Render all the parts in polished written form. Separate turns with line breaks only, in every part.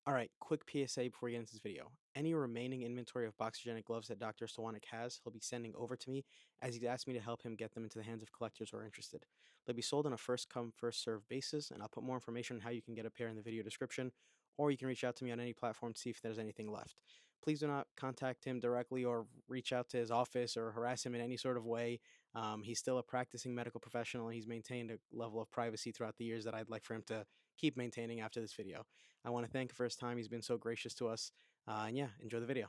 All right, quick PSA before we get into this video. Any remaining inventory of Boxergenic gloves that Dr. Estwanik has, he'll be sending over to me, as he's asked me to help him get them into the hands of collectors who are interested. They'll be sold on a first come, first served basis, and I'll put more information on how you can get a pair in the video description, or you can reach out to me on any platform to see if there's anything left. Please do not contact him directly or reach out to his office or harass him in any sort of way. He's still a practicing medical professional, and he's maintained a level of privacy throughout the years that I'd like for him to keep maintaining after this video. I want to thank him for his time. He's been so gracious to us. And yeah, enjoy the video.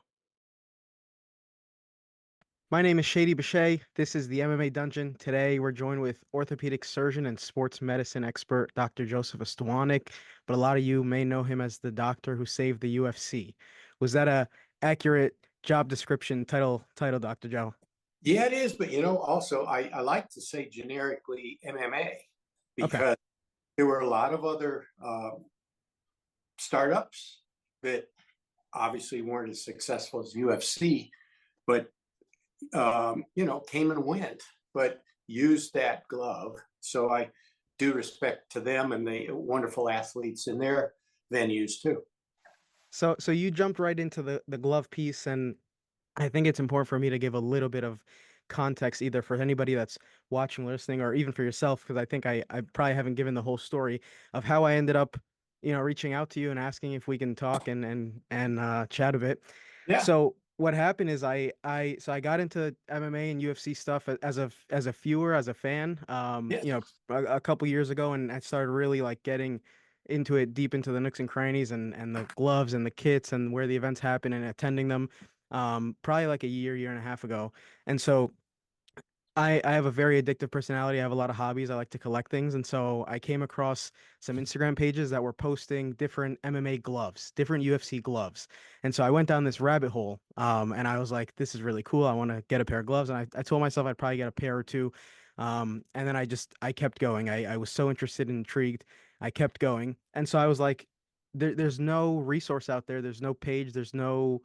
My name is Shady Beshai. This is the MMA.Dungeon. Today we're joined with orthopedic surgeon and sports medicine expert Dr. Joseph Estwanik, but a lot of you may know him as the doctor who saved the UFC. Was that a accurate job description title, Dr. Joe?
Yeah, it is. But, also I like to say generically MMA
Okay.
because there were a lot of other startups that obviously weren't as successful as UFC, but, came and went, but used that glove. So I do respect to them and the wonderful athletes in their venues too.
So you jumped right into the glove piece, and I think it's important for me to give a little bit of context, either for anybody that's watching, listening, or even for yourself, because I think I probably haven't given the whole story of how I ended up, reaching out to you and asking if we can talk and chat a bit.
Yeah.
So what happened is I got into MMA and UFC stuff as a viewer, as a fan,
Yes.
a couple years ago, and I started really like getting into it deep into the nooks and crannies and the gloves and the kits and where the events happen and attending them probably like a year and a half ago. And so I have a very addictive personality. I have a lot of hobbies. I like to collect things. And so I came across some Instagram pages that were posting different MMA gloves, different UFC gloves. And so I went down this rabbit hole. And I was like, this is really cool. I want to get a pair of gloves. And I told myself I'd probably get a pair or two. And then I kept going. I was so interested and intrigued. I kept going. And so I was like, there's no resource out there. There's no page. There's no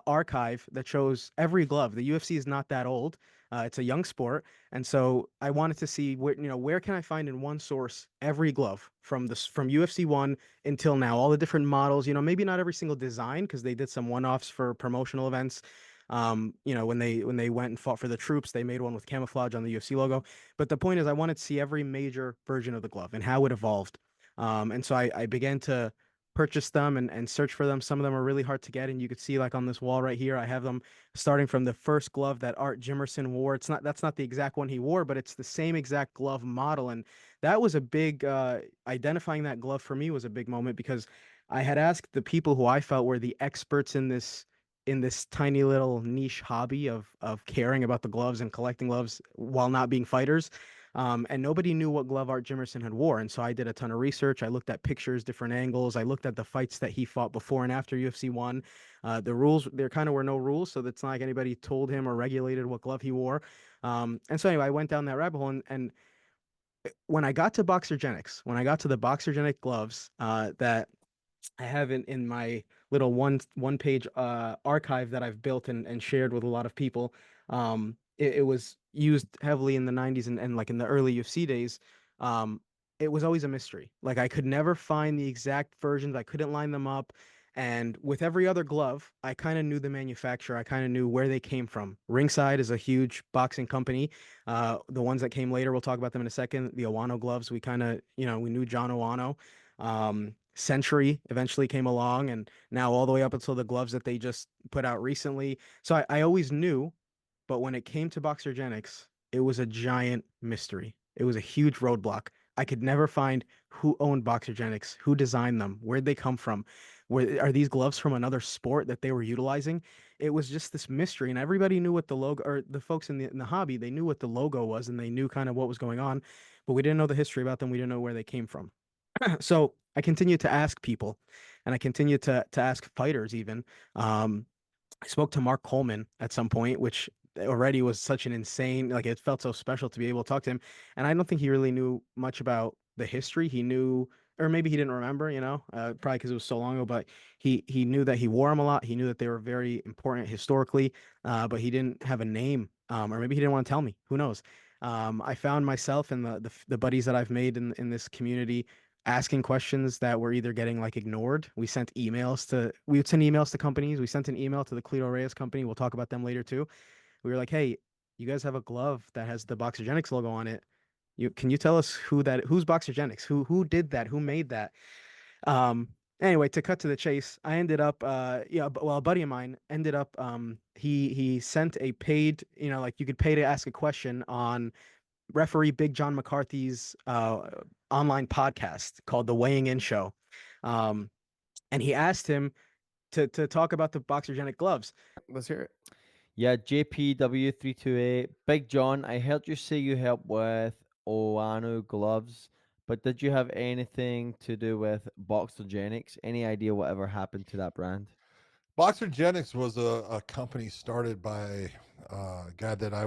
archive that shows every glove. The UFC is not that old. It's a young sport, and so I wanted to see where can I find in one source every glove from UFC 1 until now, all the different models. Maybe not every single design because they did some one-offs for promotional events. When they went and fought for the troops, they made one with camouflage on the UFC logo. But the point is, I wanted to see every major version of the glove and how it evolved. And so I began to purchase them and search for them. Some of them are really hard to get, and you could see like on this wall right here, I have them starting from the first glove that Art Jimerson wore. That's not the exact one he wore, but it's the same exact glove model. And that was a big identifying that glove for me was a big moment because I had asked the people who I felt were the experts in this tiny little niche hobby of caring about the gloves and collecting gloves while not being fighters. And nobody knew what glove Art Jimerson had wore. And so I did a ton of research. I looked at pictures, different angles. I looked at the fights that he fought before and after UFC 1. The rules, there kind of were no rules. So that's not like anybody told him or regulated what glove he wore. And so anyway, I went down that rabbit hole. And when I got to Boxergenics, when I got to the Boxergenic gloves that I have in my little one page archive that I've built and shared with a lot of people. It was used heavily in the 90s and like in the early UFC days. Um, it was always a mystery. Like I could never find the exact versions. I couldn't line them up. And with every other glove, I kind of knew the manufacturer. I kind of knew where they came from. Ringside is a huge boxing company. The ones that came later, we'll talk about them in a second. The Owano gloves, we kind of, we knew John Owano. Century eventually came along, and now all the way up until the gloves that they just put out recently. So I always knew, but when it came to Boxergenics, it was a giant mystery. It was a huge roadblock. I could never find who owned Boxergenics, who designed them, where'd they come from, are these gloves from another sport that they were utilizing? It was just this mystery, and everybody knew what the logo, or the folks in the hobby, they knew what the logo was, and they knew kind of what was going on, but we didn't know the history about them. We didn't know where they came from. So I continued to ask people, and I continued to ask fighters even. I spoke to Mark Coleman at some point, which already was such an insane, like it felt so special to be able to talk to him. And I don't think he really knew much about the history. He knew, or maybe he didn't remember, probably because it was so long ago, but he knew that he wore them a lot. He knew that they were very important historically, but he didn't have a name, or maybe he didn't want to tell me. Who knows? I found myself and the buddies that I've made in this community asking questions that were either getting like ignored. We would send emails to companies. We sent an email to the Cleto Reyes company. We'll talk about them later too. We were like, hey, you guys have a glove that has the Boxergenics logo on it. Can you tell us who's Boxergenics? Who did that? Who made that? Um, anyway, to cut to the chase, I ended up a buddy of mine ended up he sent a paid, like you could pay to ask a question on Referee Big John McCarthy's online podcast called The Weighing In Show. Um, and he asked him to talk about the Boxergenic gloves.
Let's hear it.
Yeah, JPW328. Big John, I heard you say you help with Oano gloves, but did you have anything to do with Boxergenics? Any idea whatever happened to that brand?
Boxergenics was a company started by a guy that I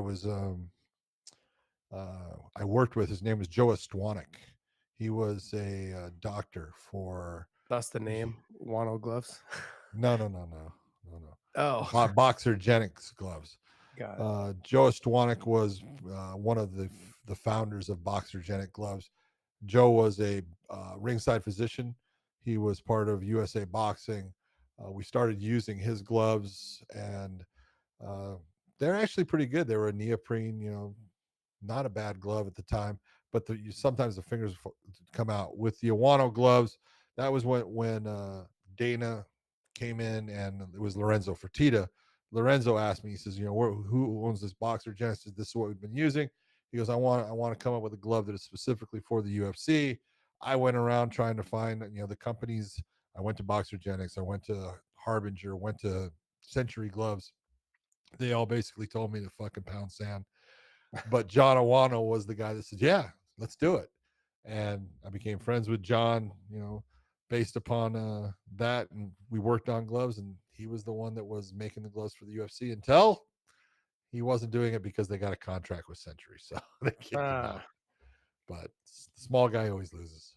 worked with. His name was Joe Estwanik. He was a doctor for.
That's the name. Wano gloves.
No.
Oh,
Boxergenics gloves.
got it.
Joe Estwanik was one of the founders of Boxergenic gloves. Joe was a ringside physician. He was part of USA Boxing. We started using his gloves, and they're actually pretty good. They were a neoprene, not a bad glove at the time, but sometimes the fingers come out. With the Iwano gloves, that was when Dana came in, and it was Lorenzo Fertitta. Lorenzo asked me, he says, who owns this Boxergenics? This is what we've been using. He goes, I want to come up with a glove that is specifically for the UFC. I went around trying to find, the companies. I went to Boxergenics. I went to Harbinger, went to Century Gloves. They all basically told me to fucking pound sand. But John Awano was the guy that said, yeah, let's do it. And I became friends with John, based upon that. And we worked on gloves, and he was the one that was making the gloves for the UFC until he wasn't doing it because they got a contract with Century. So they kicked him out. But the small guy always loses.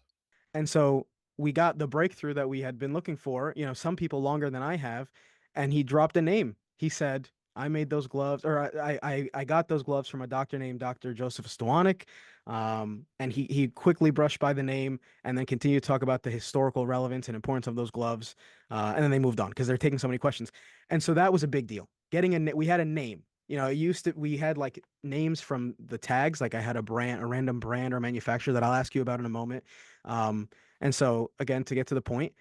And so we got the breakthrough that we had been looking for, some people longer than I have. And he dropped a name. He said, I made those gloves, or I got those gloves from a doctor named Dr. Joseph Estwanik. And he quickly brushed by the name and then continued to talk about the historical relevance and importance of those gloves. And then they moved on because they're taking so many questions. And so that was a big deal. We had a name. We had like names from the tags. Like I had a random brand or manufacturer that I'll ask you about in a moment. And so again, to get to the point,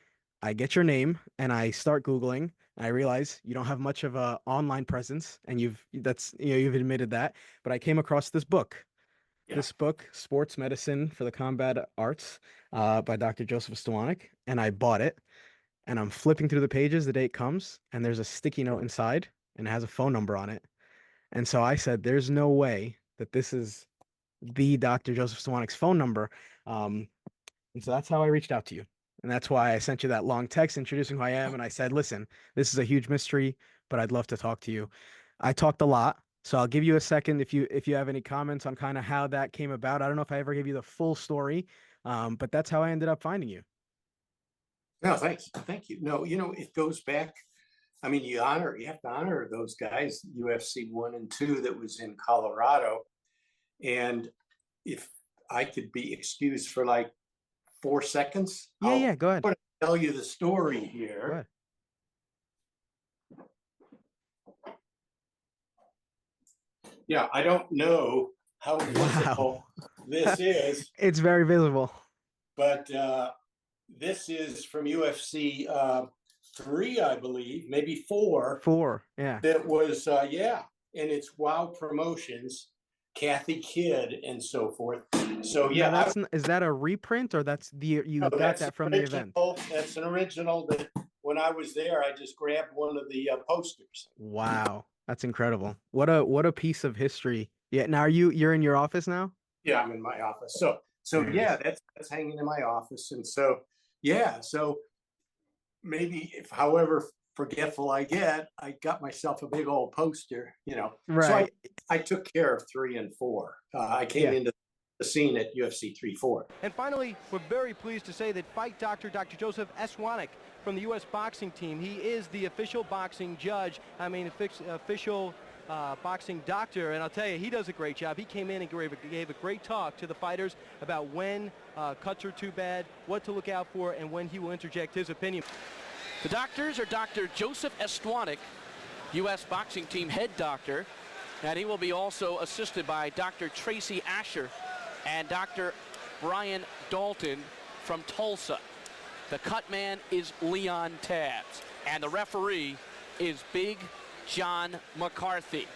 I get your name and I start Googling. I realize you don't have much of a online presence, and you've admitted that. But I came across this book. Yeah. This book, Sports Medicine for the Combat Arts, by Dr. Joseph Estwanik, and I bought it. And I'm flipping through the pages the day it comes, and there's a sticky note inside, and it has a phone number on it. And so I said, there's no way that this is the Dr. Joseph Estwanik's phone number. And so that's how I reached out to you. And that's why I sent you that long text introducing who I am. And I said, listen, this is a huge mystery, but I'd love to talk to you. I talked a lot, so I'll give you a second if you have any comments on kind of how that came about. I don't know if I ever gave you the full story, but that's how I ended up finding you.
No, thanks. Thank you. No, it goes back. I mean, you have to honor those guys, UFC 1 and 2 that was in Colorado. And if I could be excused for like 4 seconds.
Yeah, go ahead.
I want to tell you the story here. Yeah, I don't know how visible this is.
It's very visible.
But this is from UFC 3, I believe, maybe 4.
4, yeah.
That was, and it's Wow Promotions, Kathy Kidd, and so forth. So yeah,
is that a reprint, or that's got that from the event?
That's an original that when I was there, I just grabbed one of the posters.
Wow, that's incredible! What a piece of history. Yeah. Now you're in your office now?
Yeah, I'm in my office. So yeah, that's hanging in my office, and so maybe however forgetful I get, I got myself a big old poster,
Right.
So I took care of 3 and 4. I came into the scene at UFC 3-4.
And finally, we're very pleased to say that fight doctor Dr. Joseph Estwanik from the U.S. boxing team, he is the official boxing judge. I mean, official boxing doctor, and I'll tell you, he does a great job. He came in and gave a great talk to the fighters about when cuts are too bad, what to look out for, and when he will interject his opinion.
The doctors are Dr. Joseph Estwanik, U.S. boxing team head doctor, and he will be also assisted by Dr. Tracy Asher and Dr. Brian Dalton from Tulsa. The cut man is Leon Tabs, and the referee is Big John McCarthy.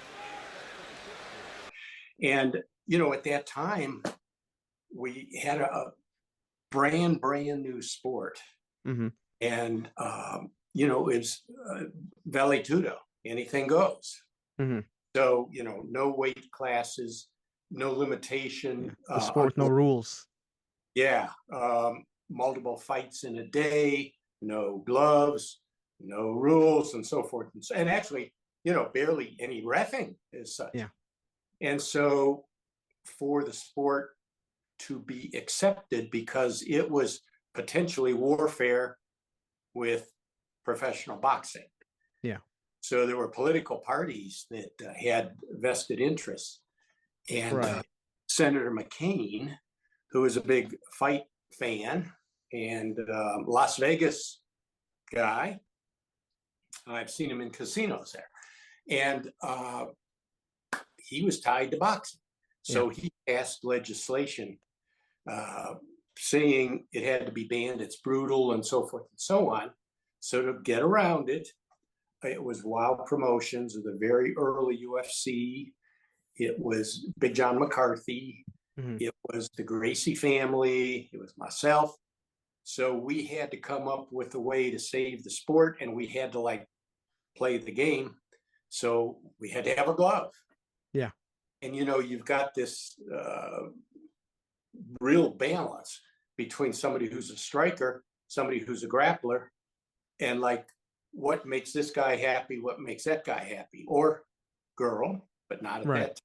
And, at that time, we had a brand new sport.
Mm-hmm.
And, it's Vale Tudo, anything goes.
Mm-hmm.
So, no weight classes, no limitation.
The sport, no rules.
Yeah. Multiple fights in a day, no gloves, no rules, and so forth. And actually, barely any reffing as such.
Yeah.
And so for the sport to be accepted, because it was potentially warfare with professional boxing.
Yeah.
So there were political parties that had vested interests. And Senator McCain, who was a big fight fan and Las Vegas guy, I've seen him in casinos there. And he was tied to boxing. So he passed legislation saying it had to be banned, it's brutal, and so forth and so on. So to get around it, it was Wild Promotions of the very early UFC. It was Big John McCarthy. Mm-hmm. It was the Gracie family. It was myself. So we had to come up with a way to save the sport, and we had to play the game. So we had to have a glove.
Yeah.
And, you've got this real balance between somebody who's a striker, somebody who's a grappler, and what makes this guy happy, what makes that guy happy, or girl, but not at that time.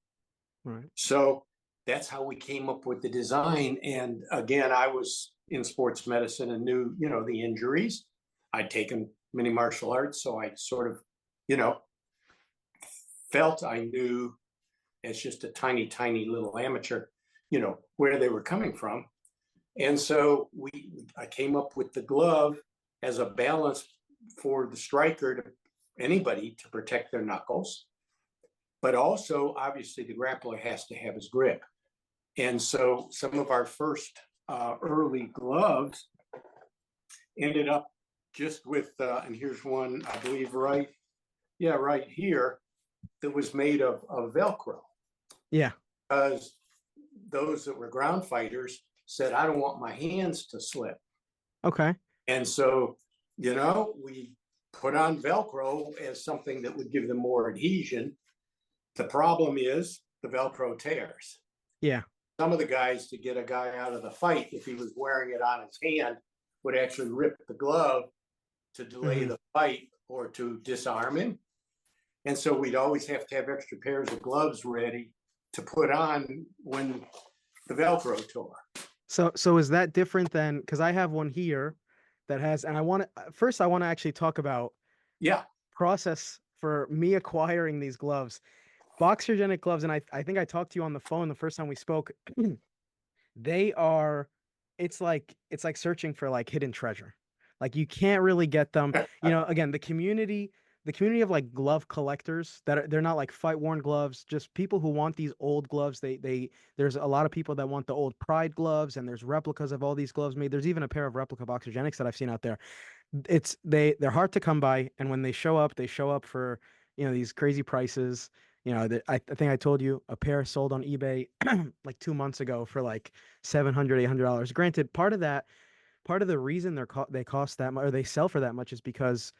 Right.
So that's how we came up with the design. And again, I was in sports medicine and knew, the injuries. I'd taken many martial arts, so I sort of, felt I knew as just a tiny little amateur, where they were coming from. And so I came up with the glove as a balance for the striker, to anybody, to protect their knuckles. But also, obviously, the grappler has to have his grip. And so some of our first early gloves ended up just with, and here's one, I believe, right here, that was made of Velcro.
Yeah.
Because those that were ground fighters said, I don't want my hands to slip.
Okay.
And so, we put on Velcro as something that would give them more adhesion. The problem is the Velcro tears.
Yeah.
Some of the guys, to get a guy out of the fight, if he was wearing it on his hand, would actually rip the glove to delay the fight or to disarm him. And so we'd always have to have extra pairs of gloves ready to put on when the Velcro tore.
So is that different than, because I have one here that has, and I want to actually talk about process for me acquiring these gloves. Boxergenic gloves, and I think I talked to you on the phone the first time we spoke. It's like searching for hidden treasure. You can't really get them. Again, the community of glove collectors they're not fight worn gloves, just people who want these old gloves. There's a lot of people that want the old Pride gloves, and there's replicas of all these gloves made. There's even a pair of replica Boxergenics that I've seen out there. They're hard to come by, and when they show up for these crazy prices. I think I told you a pair sold on eBay 2 months ago for $700, $800. Granted, part of the reason they cost that much, or they sell for that much, is because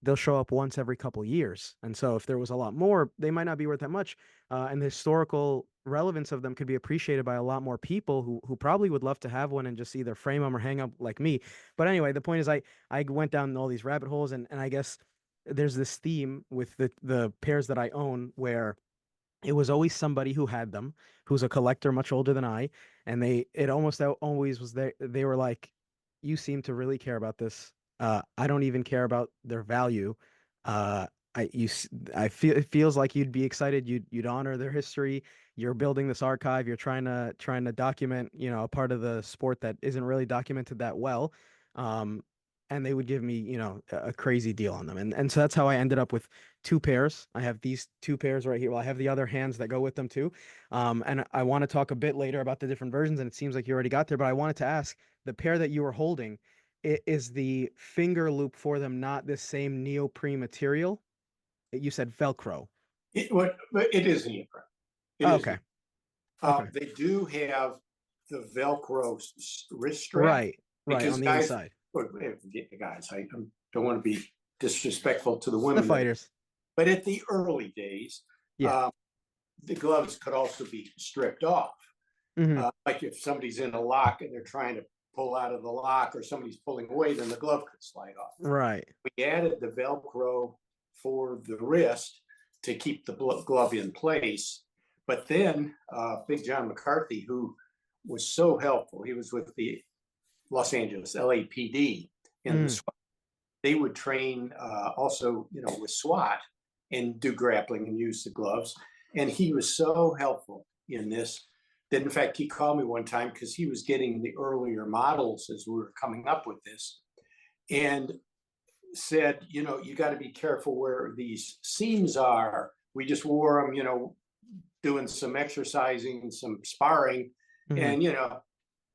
they'll show up once every couple years. And so if there was a lot more, they might not be worth that much. And the historical relevance of them could be appreciated by a lot more people who probably would love to have one and just either frame them or hang up like me. But anyway, the point is I went down all these rabbit holes, and I guess there's this theme with the pairs that I own where it was always somebody who had them, who's a collector much older than I, and it almost always was they were like, you seem to really care about this. I don't even care about their value. I feel it feels like you'd be excited. You'd honor their history. You're building this archive. You're trying to document, a part of the sport that isn't really documented that well. Um, and they would give me, a crazy deal on them. And so that's how I ended up with two pairs. I have these two pairs right here. Well, I have the other hands that go with them too. And I want to talk a bit later about the different versions, and it seems like you already got there, but I wanted to ask, the pair that you were holding, is the finger loop for them not the same neoprene material? You said Velcro.
But it is neoprene. It
Oh,
is.
okay. Okay.
They do have the Velcro wrist strap.
Right.
Because
On the
guys,
inside.
guys, I don't want to be disrespectful to the
The
women,
fighters.
but at the early days,
Yeah.
the gloves could also be stripped off.
Mhm.
Like if somebody's in a lock and they're trying to pull out of the lock, or somebody's pulling away, then the glove could slide off.
Right.
We added the Velcro for the wrist to keep the glove in place. But then Big John McCarthy, who was so helpful, he was with the Los Angeles LAPD, and they would train also, with SWAT and do grappling and use the gloves. And he was so helpful in this that, in fact, he called me one time because he was getting the earlier models as we were coming up with this, and said, you got to be careful where these seams are. We just wore them, doing some exercising, some sparring, and,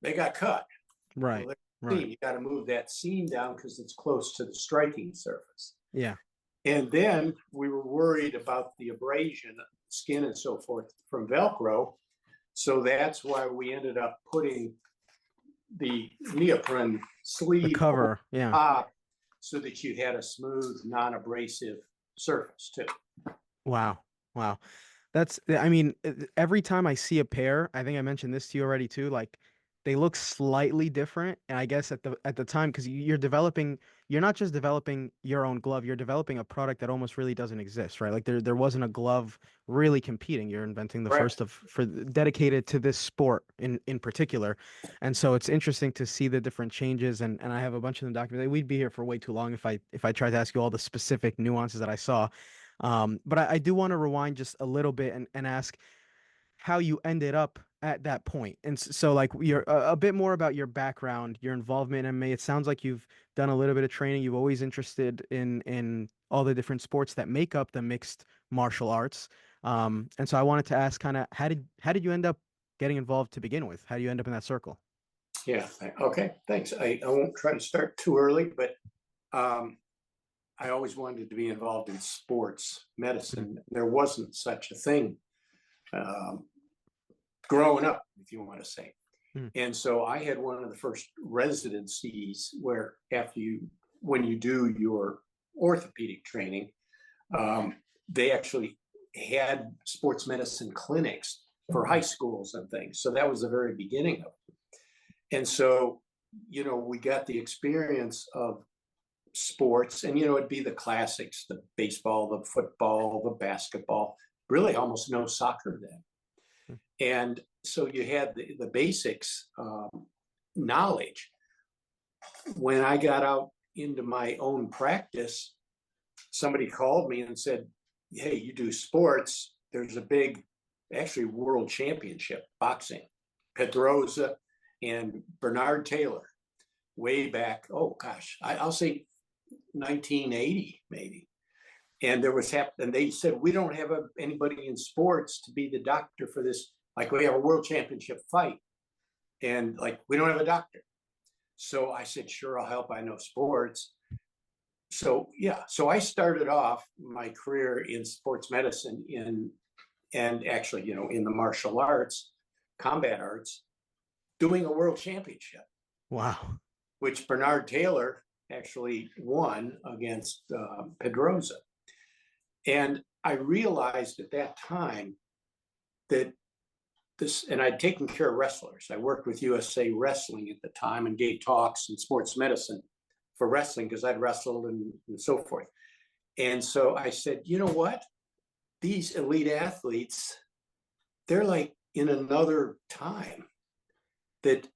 they got cut.
Right.
Well,
Right.
you got to move that seam down because it's close to the striking surface.
Yeah.
And then we were worried about the abrasion, skin and so forth from Velcro. So that's why we ended up putting the neoprene sleeve
The cover. Yeah.
top so that you had a smooth, non-abrasive surface too.
Wow. Wow. I mean, every time I see a pair, I think I mentioned this to you already too, like they look slightly different. And I guess at the time, because you're not just developing your own glove, you're developing a product that almost really doesn't exist, right? Like there wasn't a glove really competing. You're inventing the first for dedicated to this sport in particular. And so it's interesting to see the different changes. And I have a bunch of them documented. We'd be here for way too long if I tried to ask you all the specific nuances that I saw. But I do want to rewind just a little bit and ask how you ended up at that point. And so like you're a bit more about your background, your involvement in MMA. It sounds like you've done a little bit of training. You've always interested in all the different sports that make up the mixed martial arts. And so I wanted to ask kind of how did you end up getting involved to begin with? How do you end up in that circle?
Yeah. Okay. Thanks. I won't try to start too early, but I always wanted to be involved in sports medicine. There wasn't such a thing growing up, if you want to say. And so I had one of the first residencies where when you do your orthopedic training, they actually had sports medicine clinics for high schools and things. So that was the very beginning of it. And so, we got the experience of sports, and it'd be the classics, the baseball, the football, the basketball, really almost no soccer then. And so you had the basics knowledge. When I got out into my own practice, somebody called me and said, hey, you do sports, there's a big actually world championship boxing, Pedroza and Bernard Taylor, way back, oh gosh, I'll say 1980 maybe. And and they said, we don't have anybody in sports to be the doctor for this. Like, we have a world championship fight, and like, we don't have a doctor. So I said, sure, I'll help. I know sports. So yeah, so I started off my career in sports medicine and actually, in the martial arts, combat arts, doing a world championship.
Wow.
Which Bernard Taylor actually won against Pedroza. And I realized at that time that and I'd taken care of wrestlers. I worked with USA Wrestling at the time and gave talks in sports medicine for wrestling because I'd wrestled and so forth. And so I said, you know what? These elite athletes, they're like in another time, that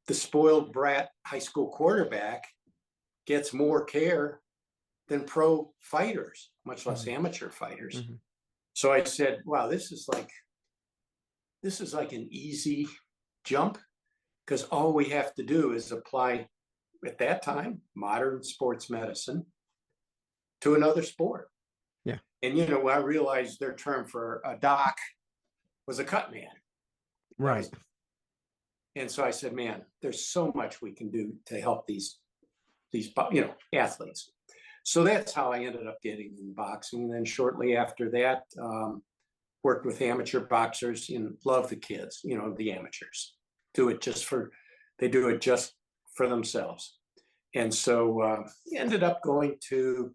the spoiled brat high school quarterback gets more care than pro fighters, much less amateur fighters. So I said, wow, this is like an easy jump, because all we have to do is apply, at that time, modern sports medicine to another sport.
Yeah.
And, I realized their term for a doc was a cut man.
Right.
And so I said, man, there's so much we can do to help these athletes. So that's how I ended up getting in boxing. And then shortly after that, worked with amateur boxers and love the kids, the amateurs. They do it just for themselves. And so ended up going to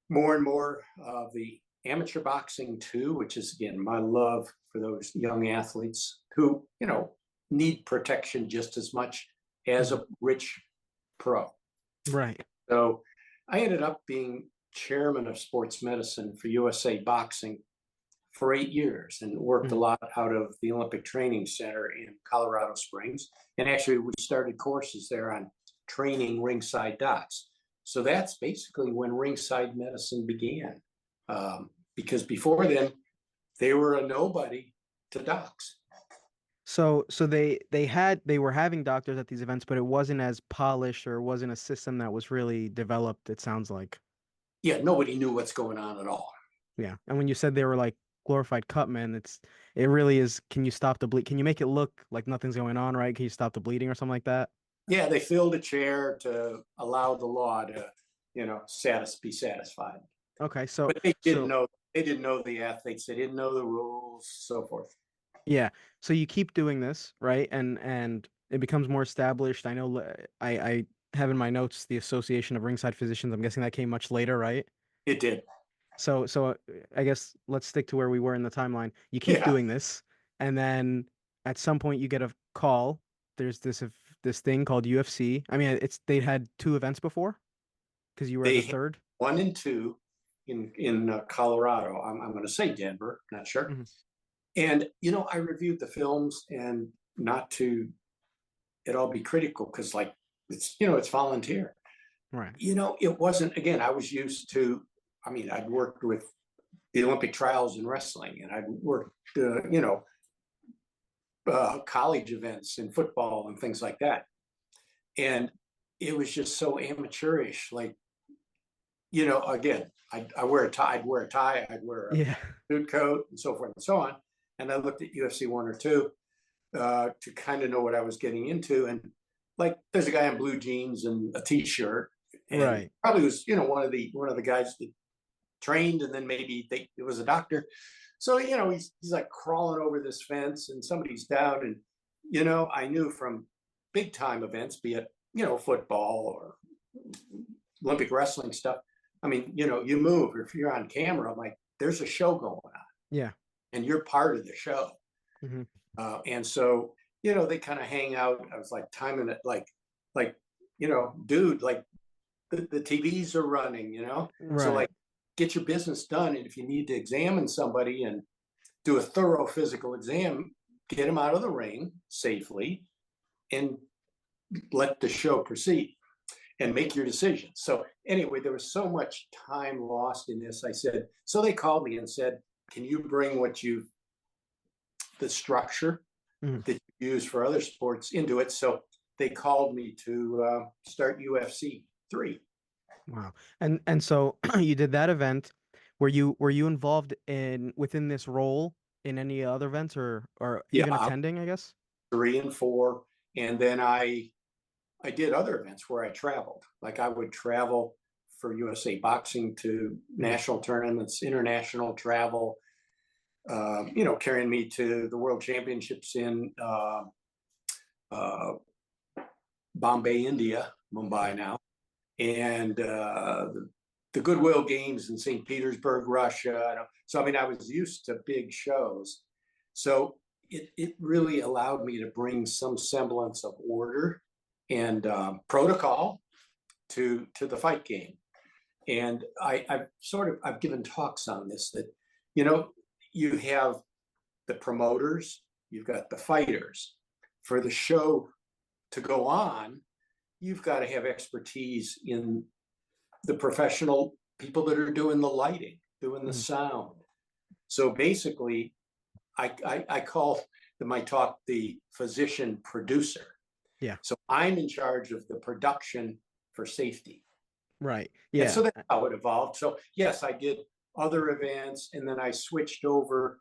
more and more of the amateur boxing too, which is, again, my love for those young athletes who, need protection just as much as a rich pro.
Right.
So I ended up being chairman of sports medicine for USA Boxing for 8 years, and worked a lot out of the Olympic Training Center in Colorado Springs. And actually, we started courses there on training ringside docs. So that's basically when ringside medicine began, because before then, they were a nobody to docs.
So they were having doctors at these events, but it wasn't as polished, or wasn't a system that was really developed, it sounds like.
Yeah, nobody knew what's going on at all.
Yeah. And when you said they were like glorified cut men, it really is, can you stop the bleed? Can you make it look like nothing's going on, right? Can you stop the bleeding or something like that?
Yeah, they filled a chair to allow the law to, be satisfied.
Okay. So
But they didn't know the athletes, they didn't know the rules, so forth.
Yeah. So you keep doing this, right? And it becomes more established. I know I have in my notes the Association of Ringside Physicians. I'm guessing that came much later, right?
It did.
So I guess let's stick to where we were in the timeline. You keep doing this, and then at some point you get a call. There's this thing called UFC. I mean, they had 2 events before, because you were at the third.
1 and 2 in Colorado. I'm going to say Denver, not sure. And, I reviewed the films, and not to at all be critical, because it's volunteer.
Right.
It wasn't, again, I was used to, I'd worked with the Olympic trials in wrestling, and I'd worked, college events in football and things like that. And it was just so amateurish. Again, I'd wear a tie, I'd wear a suit coat and so forth and so on. And I looked at UFC 1 or 2 to kind of know what I was getting into. And there's a guy in blue jeans and a t-shirt, and
right,
probably was, one of the guys that trained, and then maybe it was a doctor. So, he's like crawling over this fence, and somebody's down. And, I knew from big time events, be it, football or Olympic wrestling stuff. You move, if you're on camera, there's a show going on.
Yeah.
And you're part of the show. And so, they kind of hang out. I was timing it dude, the TVs are running,
Right.
So get your business done. And if you need to examine somebody and do a thorough physical exam, get them out of the ring safely and let the show proceed and make your decisions. So anyway, there was so much time lost in this. So they called me and said, can you bring the structure that you use for other sports into it? So they called me to start UFC 3.
Wow. And so you did that event. Were you involved within this role in any other events, or even attending, I guess?
3 and 4. And then I did other events where I traveled. I would travel for USA Boxing to national tournaments, international travel, carrying me to the World Championships in Bombay, India, Mumbai now, and the Goodwill Games in St. Petersburg, Russia. So, I was used to big shows. So it really allowed me to bring some semblance of order and protocol to the fight game. And I've given talks on this, that, you have the promoters, you've got the fighters. For the show to go on, you've got to have expertise in the professional people that are doing the lighting, doing the sound. So basically, I call my talk the physician producer.
Yeah.
So I'm in charge of the production for safety.
Right.
And
Yeah.
so that's how it evolved. So yes, I did other events, and then I switched over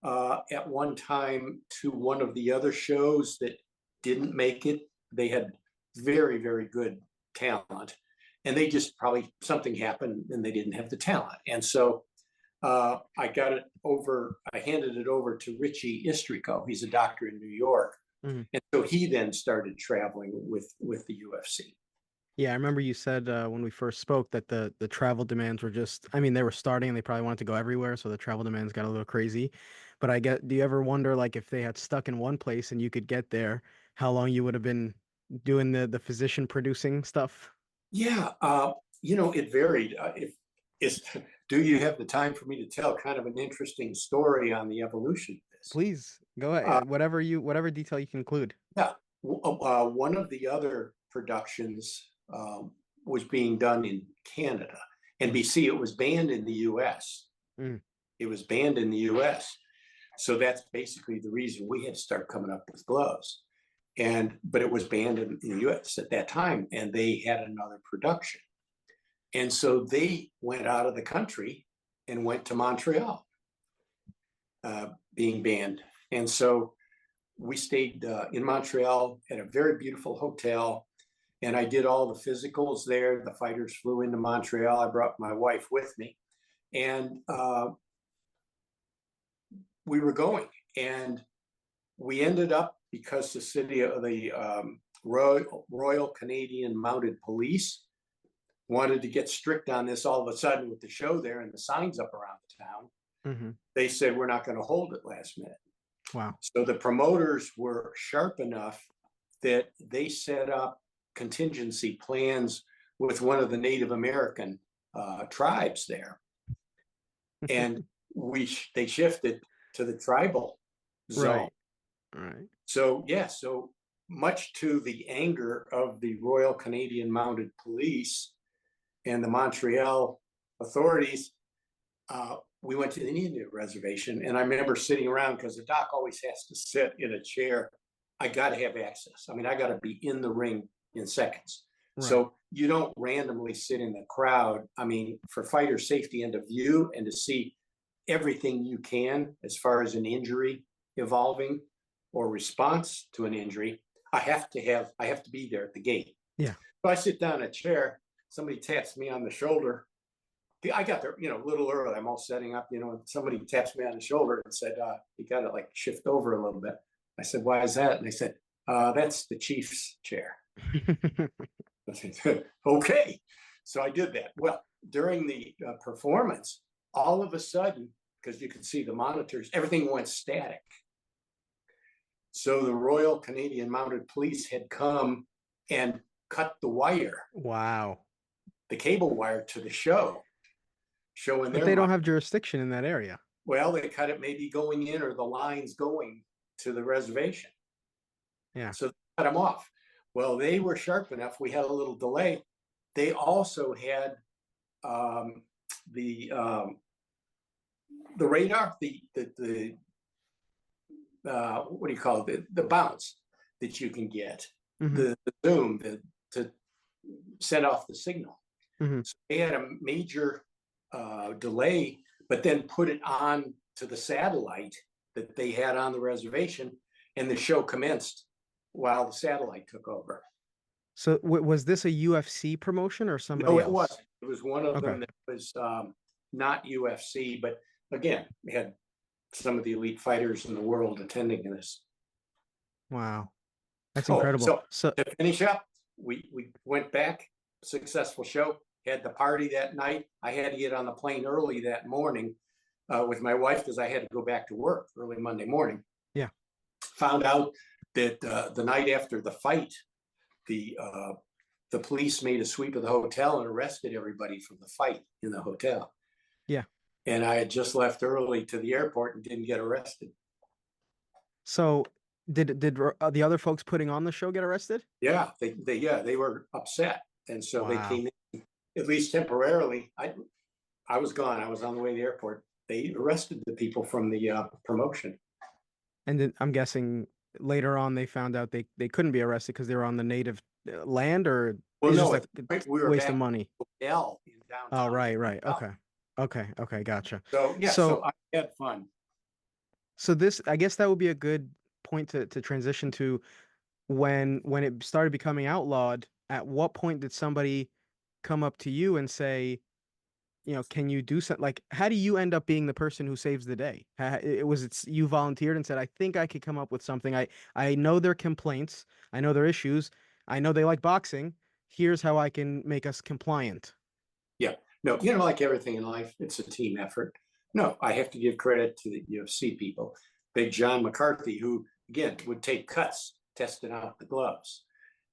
at one time to one of the other shows that didn't make it. They had very, very good talent, and they just probably something happened and they didn't have the talent. And so I got it over, I handed it over to Richie Istrico. He's a doctor in New York.
Mhm.
And so he then started traveling with the UFC.
Yeah, I remember you said when we first spoke that the travel demands were just, I mean, they were starting and they probably wanted to go everywhere, so the travel demands got a little crazy. But do you ever wonder, like, if they had stuck in one place and you could get there, how long you would have been doing the physician producing stuff?
Yeah, it varied. Do you have the time for me to tell kind of an interesting story on the evolution of this?
Please go ahead. Whatever detail you can include.
Yeah, one of the other productions was being done in Canada. NBC, it was banned in the US. It was banned in the US. So that's basically the reason we had to start coming up with gloves. But it was banned in the US at that time, and they had another production. And so they went out of the country and went to Montreal, being banned. And so we stayed in Montreal at a very beautiful hotel, and I did all the physicals there. The fighters flew into Montreal. I brought my wife with me, and we were going. And we ended up, because the city of the Royal Canadian Mounted Police wanted to get strict on this all of a sudden with the show there and the signs up around the town. They said, we're not going to hold it last minute.
Wow.
So the promoters were sharp enough that they set up contingency plans with one of the Native American tribes there. And they shifted to the tribal zone.
Right.
So, yeah, so much to the anger of the Royal Canadian Mounted Police and the Montreal authorities, we went to the Indian reservation. And I remember sitting around, because the doc always has to sit in a chair. I got to have access. I mean, I got to be in the ring in seconds. Right. So you don't randomly sit in the crowd. I mean, for fighter safety and to view and to see everything you can as far as an injury evolving or response to an injury, I have to be there at the gate.
Yeah.
So I sit down in a chair, somebody taps me on the shoulder. I got there, a little early. I'm all setting up, and somebody taps me on the shoulder and said, you got to like shift over a little bit. I said, why is that? And they said, that's the chief's chair. I said, okay. So I did that. Well, during the performance, all of a sudden, because you could see the monitors, everything went static. So the Royal Canadian Mounted Police had come and cut the wire.
Wow.
The cable wire to the show, showing
But they don't have jurisdiction in that area.
Well, they cut it maybe going in, or the lines going to the reservation.
Yeah.
So they cut them off. Well, they were sharp enough. We had a little delay. They also had the radar, the what do you call it? The bounce that you can get, the zoom to set off the signal. So they had a major delay, but then put it on to the satellite that they had on the reservation, and the show commenced while the satellite took over.
So was this a UFC promotion or somebody else?
No, it wasn't. It was one of them that was not UFC, but again, we had some of the elite fighters in the world attending this.
Wow. That's incredible.
So to finish up, we went back, successful show, had the party that night. I had to get on the plane early that morning with my wife, because I had to go back to work early Monday morning.
Yeah.
Found out that the night after the fight, the police made a sweep of the hotel and arrested everybody from the fight in the hotel.
Yeah.
And I had just left early to the airport and didn't get arrested.
So did the other folks putting on the show get arrested?
Yeah, they were upset. And so they came in at least temporarily, I was gone. I was on the way to the airport. They arrested the people from the promotion.
And then I'm guessing later on they found out they couldn't be arrested because they were on the native land, or it
Well,
was
no,
just a
we were
waste
back
of money.
in the hotel in
Oh,
downtown.
right. Okay, gotcha.
So yeah, so I had fun.
So this, I guess that would be a good point to transition to when it started becoming outlawed. At what point did somebody come up to you and say, can you do something? Like, how do you end up being the person who saves the day? It's you volunteered and said, I think I could come up with something. I know their complaints. I know their issues. I know they like boxing. Here's how I can make us compliant.
Yeah, no, like everything in life, it's a team effort. No, I have to give credit to the UFC people. Big John McCarthy, who again would take cuts, testing out the gloves.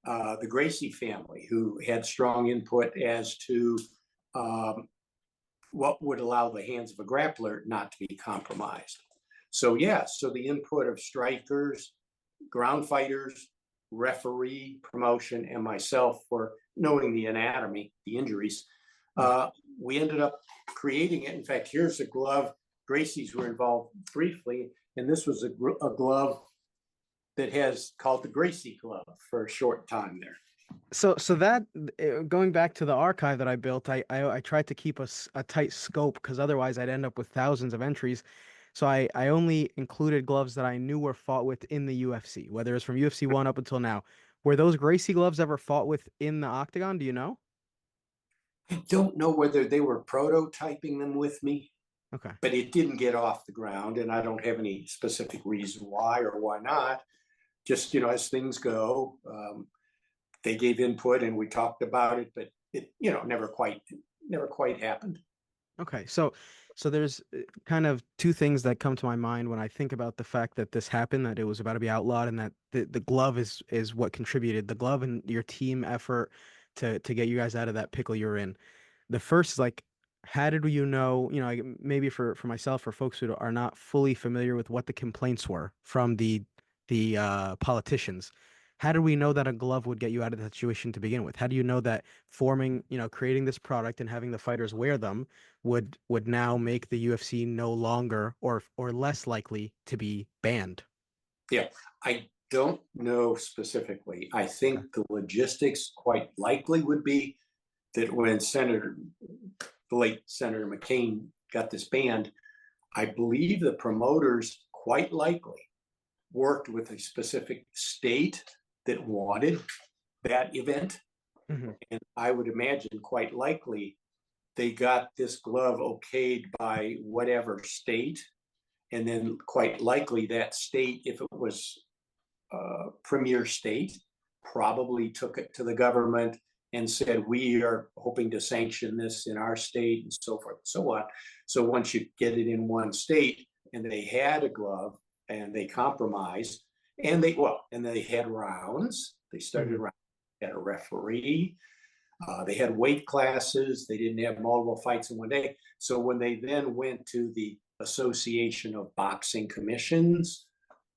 The Gracie family, who had strong input as to what would allow the hands of a grappler not to be compromised. So yeah, so the input of strikers, ground fighters, referee, promotion, and myself for knowing the anatomy, the injuries, we ended up creating it. In fact, here's a glove. Gracie's were involved briefly, and this was a glove that has called the Gracie glove for a short time there.
So that going back to the archive that I built, I tried to keep a tight scope because otherwise I'd end up with thousands of entries. So I only included gloves that I knew were fought with in the UFC, whether it's from UFC 1 up until now. Were those Gracie gloves ever fought with in the octagon? Do you know?
I don't know whether they were prototyping them with me,
Okay.
but it didn't get off the ground, and I don't have any specific reason why or why not. Just, as things go, they gave input and we talked about it, but it, never quite happened.
Okay, so there's kind of two things that come to my mind when I think about the fact that this happened, that it was about to be outlawed, and that the glove is what contributed. The glove and your team effort to get you guys out of that pickle you're in. The first is like, how did you know? Like, maybe for myself, for folks who are not fully familiar with what the complaints were from the politicians. How did we know that a glove would get you out of that situation to begin with? How do you know that creating this product and having the fighters wear them would now make the UFC no longer or less likely to be banned?
Yeah, I don't know specifically. I think the logistics quite likely would be that when the late Senator McCain got this banned, I believe the promoters quite likely worked with a specific state that wanted that event.
Mm-hmm.
And I would imagine quite likely they got this glove okayed by whatever state. And then quite likely that state, if it was premier state, probably took it to the government and said, we are hoping to sanction this in our state, and so forth and so on. So once you get it in one state, and they had a glove and they compromised, and they had rounds. They started around, had a referee. They had weight classes. They didn't have multiple fights in one day. So when they then went to the Association of Boxing Commissions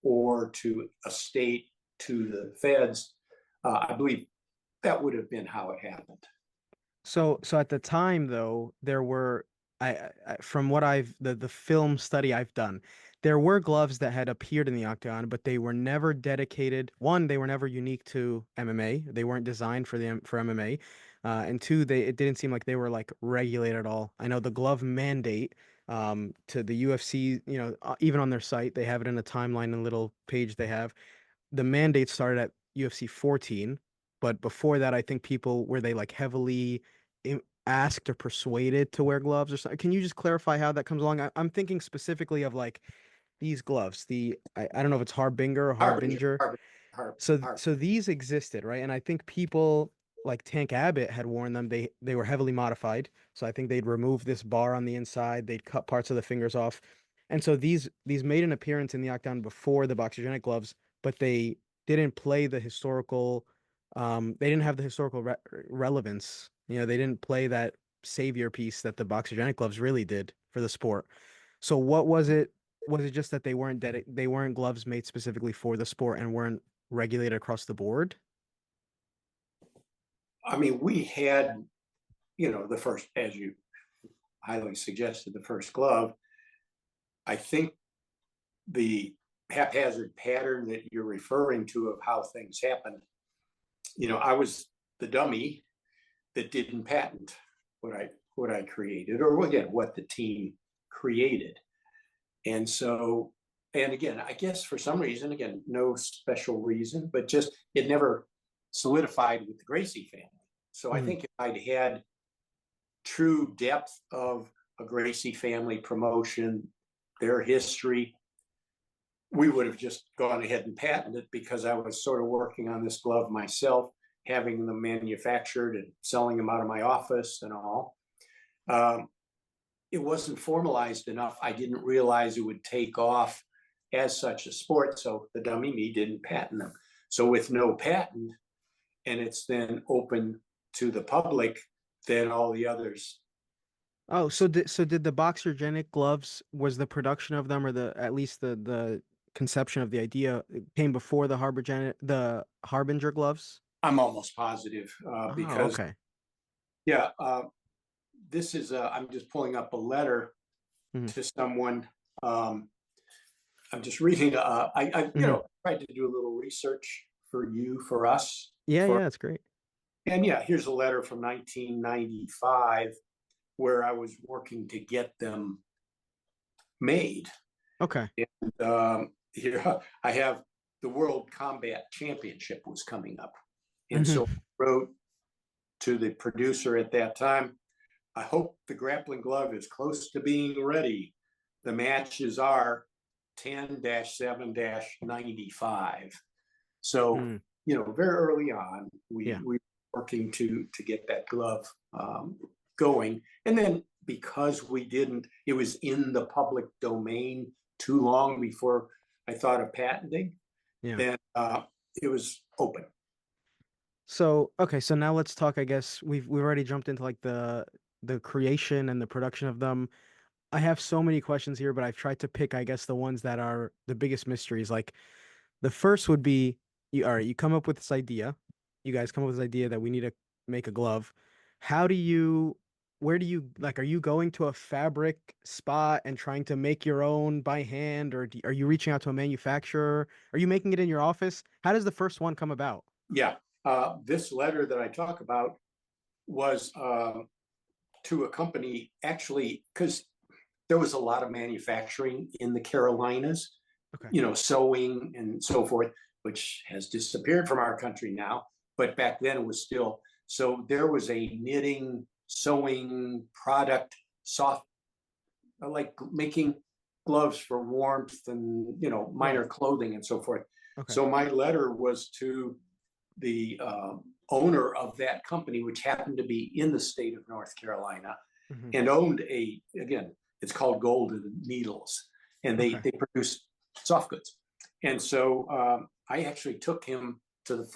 or to a state, to the feds, I believe that would have been how it happened.
So at the time, though, there were, from what the film study I've done, there were gloves that had appeared in the octagon, but they were never dedicated. One, they were never unique to MMA. They weren't designed for MMA. And two, it didn't seem like they were like regulated at all. I know the glove mandate to the UFC, even on their site, they have it in a timeline, a little page they have. The mandate started at UFC 14, but before that, I think people were they like heavily asked or persuaded to wear gloves or something. Can you just clarify how that comes along? I'm thinking specifically of like these gloves. I don't know if it's Harbinger or Harbinger. So these existed, right? And I think people like Tank Abbott had worn them. They were heavily modified. So I think they'd remove this bar on the inside. They'd cut parts of the fingers off. And so these made an appearance in the octagon before the Boxergenic gloves, but they didn't play the historical. They didn't have the historical relevance. They didn't play that savior piece that the Boxergenic gloves really did for the sport. So what was it? Was it just that they weren't gloves made specifically for the sport and weren't regulated across the board?
I mean, we had the first, as you highly suggested, the first glove, I think the haphazard pattern that you're referring to of how things happened, I was the dummy that didn't patent what I created, or again, what the team created. And so, and again, I guess for some reason, again, no special reason, but just it never solidified with the Gracie family. So I think if I'd had true depth of a Gracie family promotion, their history, we would have just gone ahead and patented it, because I was sort of working on this glove myself, having them manufactured and selling them out of my office and all. It wasn't formalized enough. I didn't realize it would take off as such a sport. So the dummy me didn't patent them. So with no patent, and it's then open to the public, then all the others.
Oh, so did the Boxergenic gloves, was the production of them, or at least the conception of the idea, came before the Harbinger gloves?
I'm almost positive, because
okay.
yeah, this is I'm just pulling up a letter to someone. I'm just reading. I tried to do a little research for us.
Yeah, that's great.
And yeah, here's a letter from 1995 where I was working to get them made.
Okay.
And here I have the World Combat Championship was coming up. And so I wrote to the producer at that time, I hope the grappling glove is close to being ready. The matches are 10-7-95. So, very early on, we were working to get that glove going. And then because it was in the public domain too long before I thought of patenting, then it was open.
So, okay, so now let's talk, I guess we've already jumped into like the creation and the production of them. I have so many questions here, but I've tried to pick, I guess, the ones that are the biggest mysteries. Like the first would be, you come up with this idea. You guys come up with this idea that we need to make a glove. Where do you, like, are you going to a fabric spot and trying to make your own by hand, or are you reaching out to a manufacturer? Are you making it in your office? How does the first one come about?
Yeah. This letter that I talk about was to a company, actually, because there was a lot of manufacturing in the Carolinas, sewing and so forth, which has disappeared from our country now. But back then it was still, so there was a knitting, sewing product, soft, like making gloves for warmth and, minor clothing and so forth. So my letter was to the owner of that company, which happened to be in the state of North Carolina, and owned it's called Golden Needles, and they produce soft goods. And so I actually took him to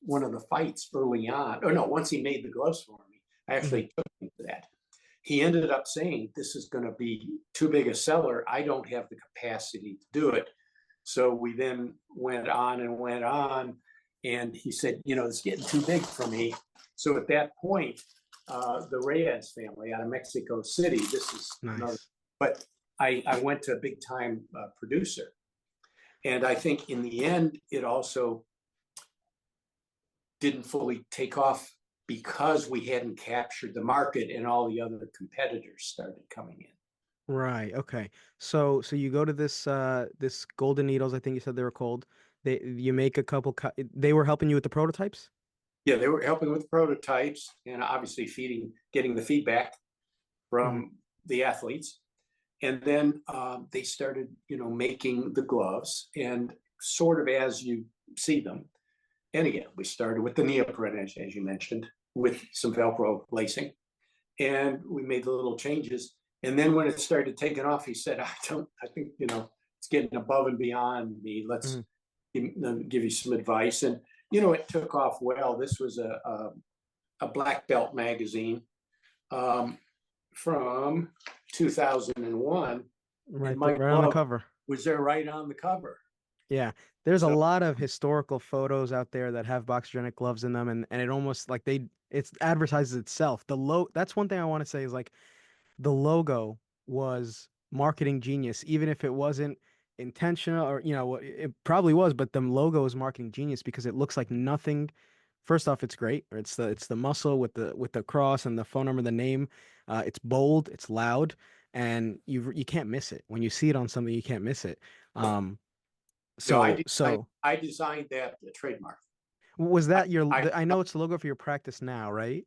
one of the fights early on. Oh no, once he made the gloves for me, I actually took him to that. He ended up saying, this is going to be too big a seller. I don't have the capacity to do it. So we then went on and went on. And he said, it's getting too big for me. So at that point, the Reyes family out of Mexico City, this is nice. But I went to a big time producer. And I think in the end, it also didn't fully take off because we hadn't captured the market and all the other competitors started coming in.
Right. Okay. So you go to this this Golden Needles, I think you said they were called. You make a couple. They were helping you with the prototypes.
Yeah, they were helping with the prototypes, and obviously getting the feedback from the athletes. And then they started, making the gloves, and sort of as you see them. And again, we started with the neoprene, as you mentioned, with some Velcro lacing, and we made the little changes. And then when it started taking off, he said, I think, it's getting above and beyond me. Let's give you some advice. And, it took off well. This was a black belt magazine from 2001.
Right, right on the cover.
Was there right on the cover.
Yeah, there's a lot of historical photos out there that have Boxergenic gloves in them, and it almost like It advertises itself. That's one thing I want to say is like the logo was marketing genius, even if it wasn't intentional or it probably was, but the logo is marketing genius because it looks like nothing. First off, it's great. Or it's the muscle with the cross and the phone number, the name. It's bold, it's loud, and you can't miss it. When you see it on something, you can't miss it.
No,
So
I designed that trademark.
was that
I
I know it's the logo for your practice now, right?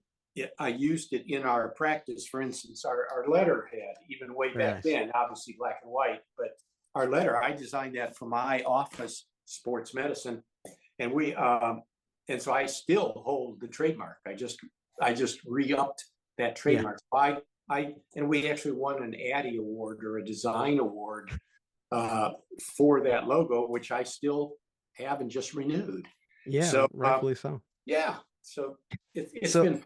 I used it in our practice. For instance, our letterhead, even way
Very
back
nice.
then, obviously black and white, but our letter, I designed that for my office, sports medicine, and and so I still hold the trademark. I just re-upped that trademark. Yeah. And we actually won an Addy Award or a design award for that logo, which I still have and just renewed.
Yeah,
so
rightfully so.
Yeah, so it's
so,
been.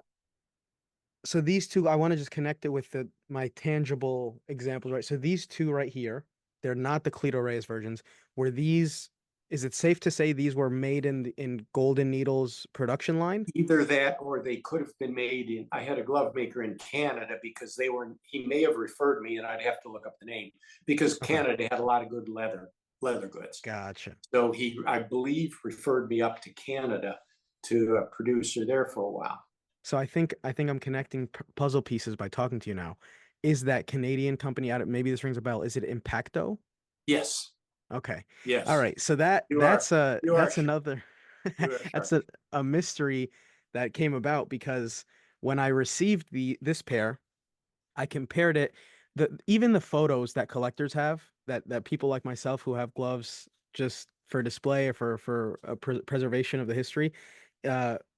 So these two, I want to just connect it with my tangible examples, right? So these two right here, they're not the Cleto Reyes versions. Were these? Is it safe to say these were made in Golden Needle's production line?
Either that, or they could have been made in. I had a glove maker in Canada because he may have referred me, and I'd have to look up the name because Canada had a lot of good leather goods.
Gotcha.
So I believe, referred me up to Canada to a producer there for a while.
So I think I'm connecting puzzle pieces by talking to you now. Is that Canadian company out of, maybe this rings a bell? Is it Impacto?
Yes.
Okay.
Yes.
All right. So that's another that's a mystery that came about because when I received this pair, I compared it even the photos that collectors have that people like myself who have gloves just for display or for preservation of the history,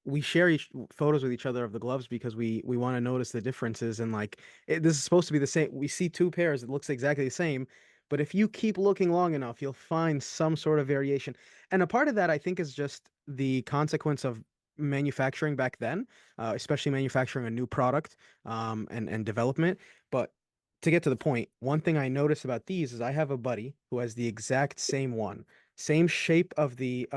we share photos with each other of the gloves because we want to notice the differences and like this is supposed to be the same. We see two pairs, it looks exactly the same, but if you keep looking long enough, you'll find some sort of variation. And a part of that I think is just the consequence of manufacturing back then, especially manufacturing a new product and development. But to get to the point, one thing I noticed about these is I have a buddy who has the exact same one. Same shape of the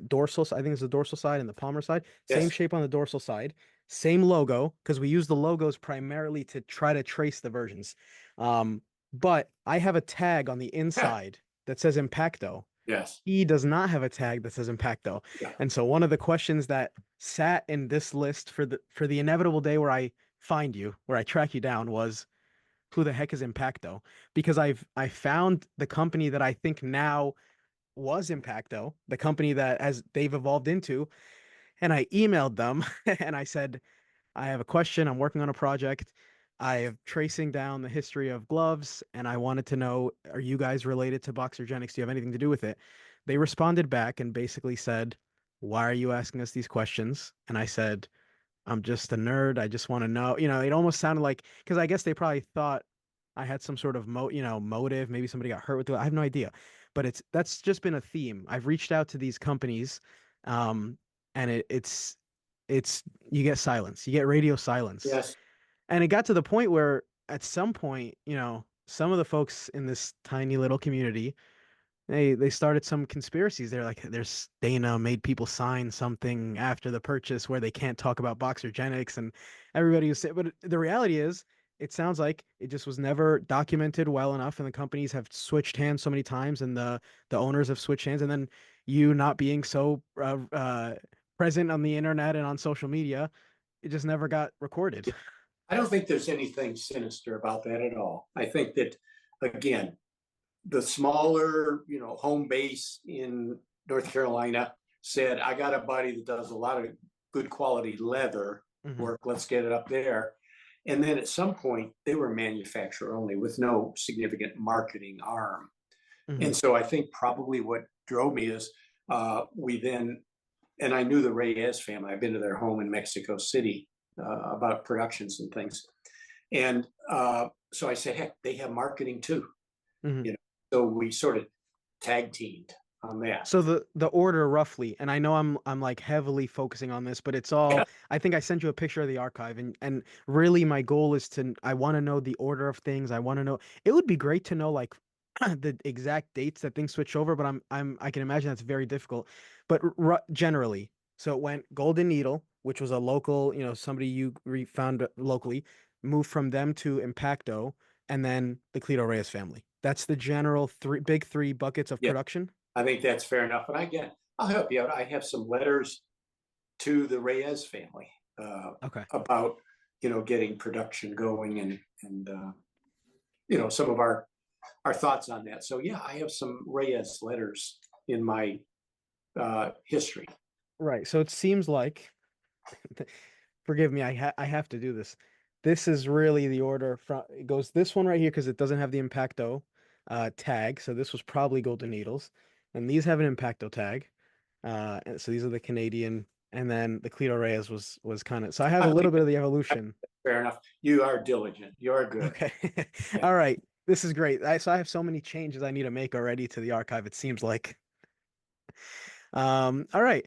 dorsal. I think it's the dorsal side and the palmar side. Same
Yes.
shape on the dorsal side. Same logo because we use the logos primarily to try to trace the versions. But I have a tag on the inside that says Impacto.
Yes.
He does not have a tag that says Impacto.
Yeah.
And so one of the questions that sat in this list for the inevitable day where I find you, where I track you down, was who the heck is Impacto? Because I found the company that I think now was Impacto, the company that as they've evolved into, and I emailed them and I said, I have a question. I'm working on a project. I am tracing down the history of gloves, and I wanted to know, are you guys related to Boxergenics? Do you have anything to do with it? They responded back and basically said, why are you asking us these questions? And I said, I'm just a nerd. I just want to know. It almost sounded like, because I guess they probably thought I had some sort of motive. Maybe somebody got hurt with it. I have no idea. But that's just been a theme. I've reached out to these companies, and it's you get silence. You get radio silence.
Yes.
And it got to the point where at some point, some of the folks in this tiny little community, they started some conspiracies. They're like, there's Dana made people sign something after the purchase where they can't talk about Boxergenics, and everybody was saying, but the reality is, it sounds like it just was never documented well enough, and the companies have switched hands so many times, and the owners have switched hands, and then you not being so present on the internet and on social media, it just never got recorded.
I don't think there's anything sinister about that at all. I think that, again, the smaller, home base in North Carolina said, I got a buddy that does a lot of good quality leather work. Let's get it up there. And then at some point, they were manufacturer only with no significant marketing arm. And so I think probably what drove me is and I knew the Reyes family. I've been to their home in Mexico City about productions and things. And so I said, heck, they have marketing too. So we sort of tag teamed on that.
So the order roughly, and I know I'm like heavily focusing on this, but it's all, I think I sent you a picture of the archive, and really my goal is I want to know the order of things. I want to know, it would be great to know like the exact dates that things switch over, but I can imagine that's very difficult. But generally, so it went Golden Needle, which was a local, somebody you found locally, moved from them to Impacto, and then the Cleto Reyes family. That's the general big three buckets of
Yeah.
production.
I think that's fair enough. And I'll help you out. I have some letters to the Reyes family about, getting production going and some of our thoughts on that. So yeah, I have some Reyes letters in my history.
Right. So it seems like, forgive me, I have to do this. This is really the order from, it goes this one right here because it doesn't have the Impacto tag. So this was probably Golden Needles. And these have an Impacto tag. And so these are the Canadian, and then the Cleto Reyes was kind of, so I have a little bit of the evolution.
Fair enough. You are diligent. You're good.
Okay.
Yeah.
All right. This is great. So I have so many changes I need to make already to the archive, it seems like. All right.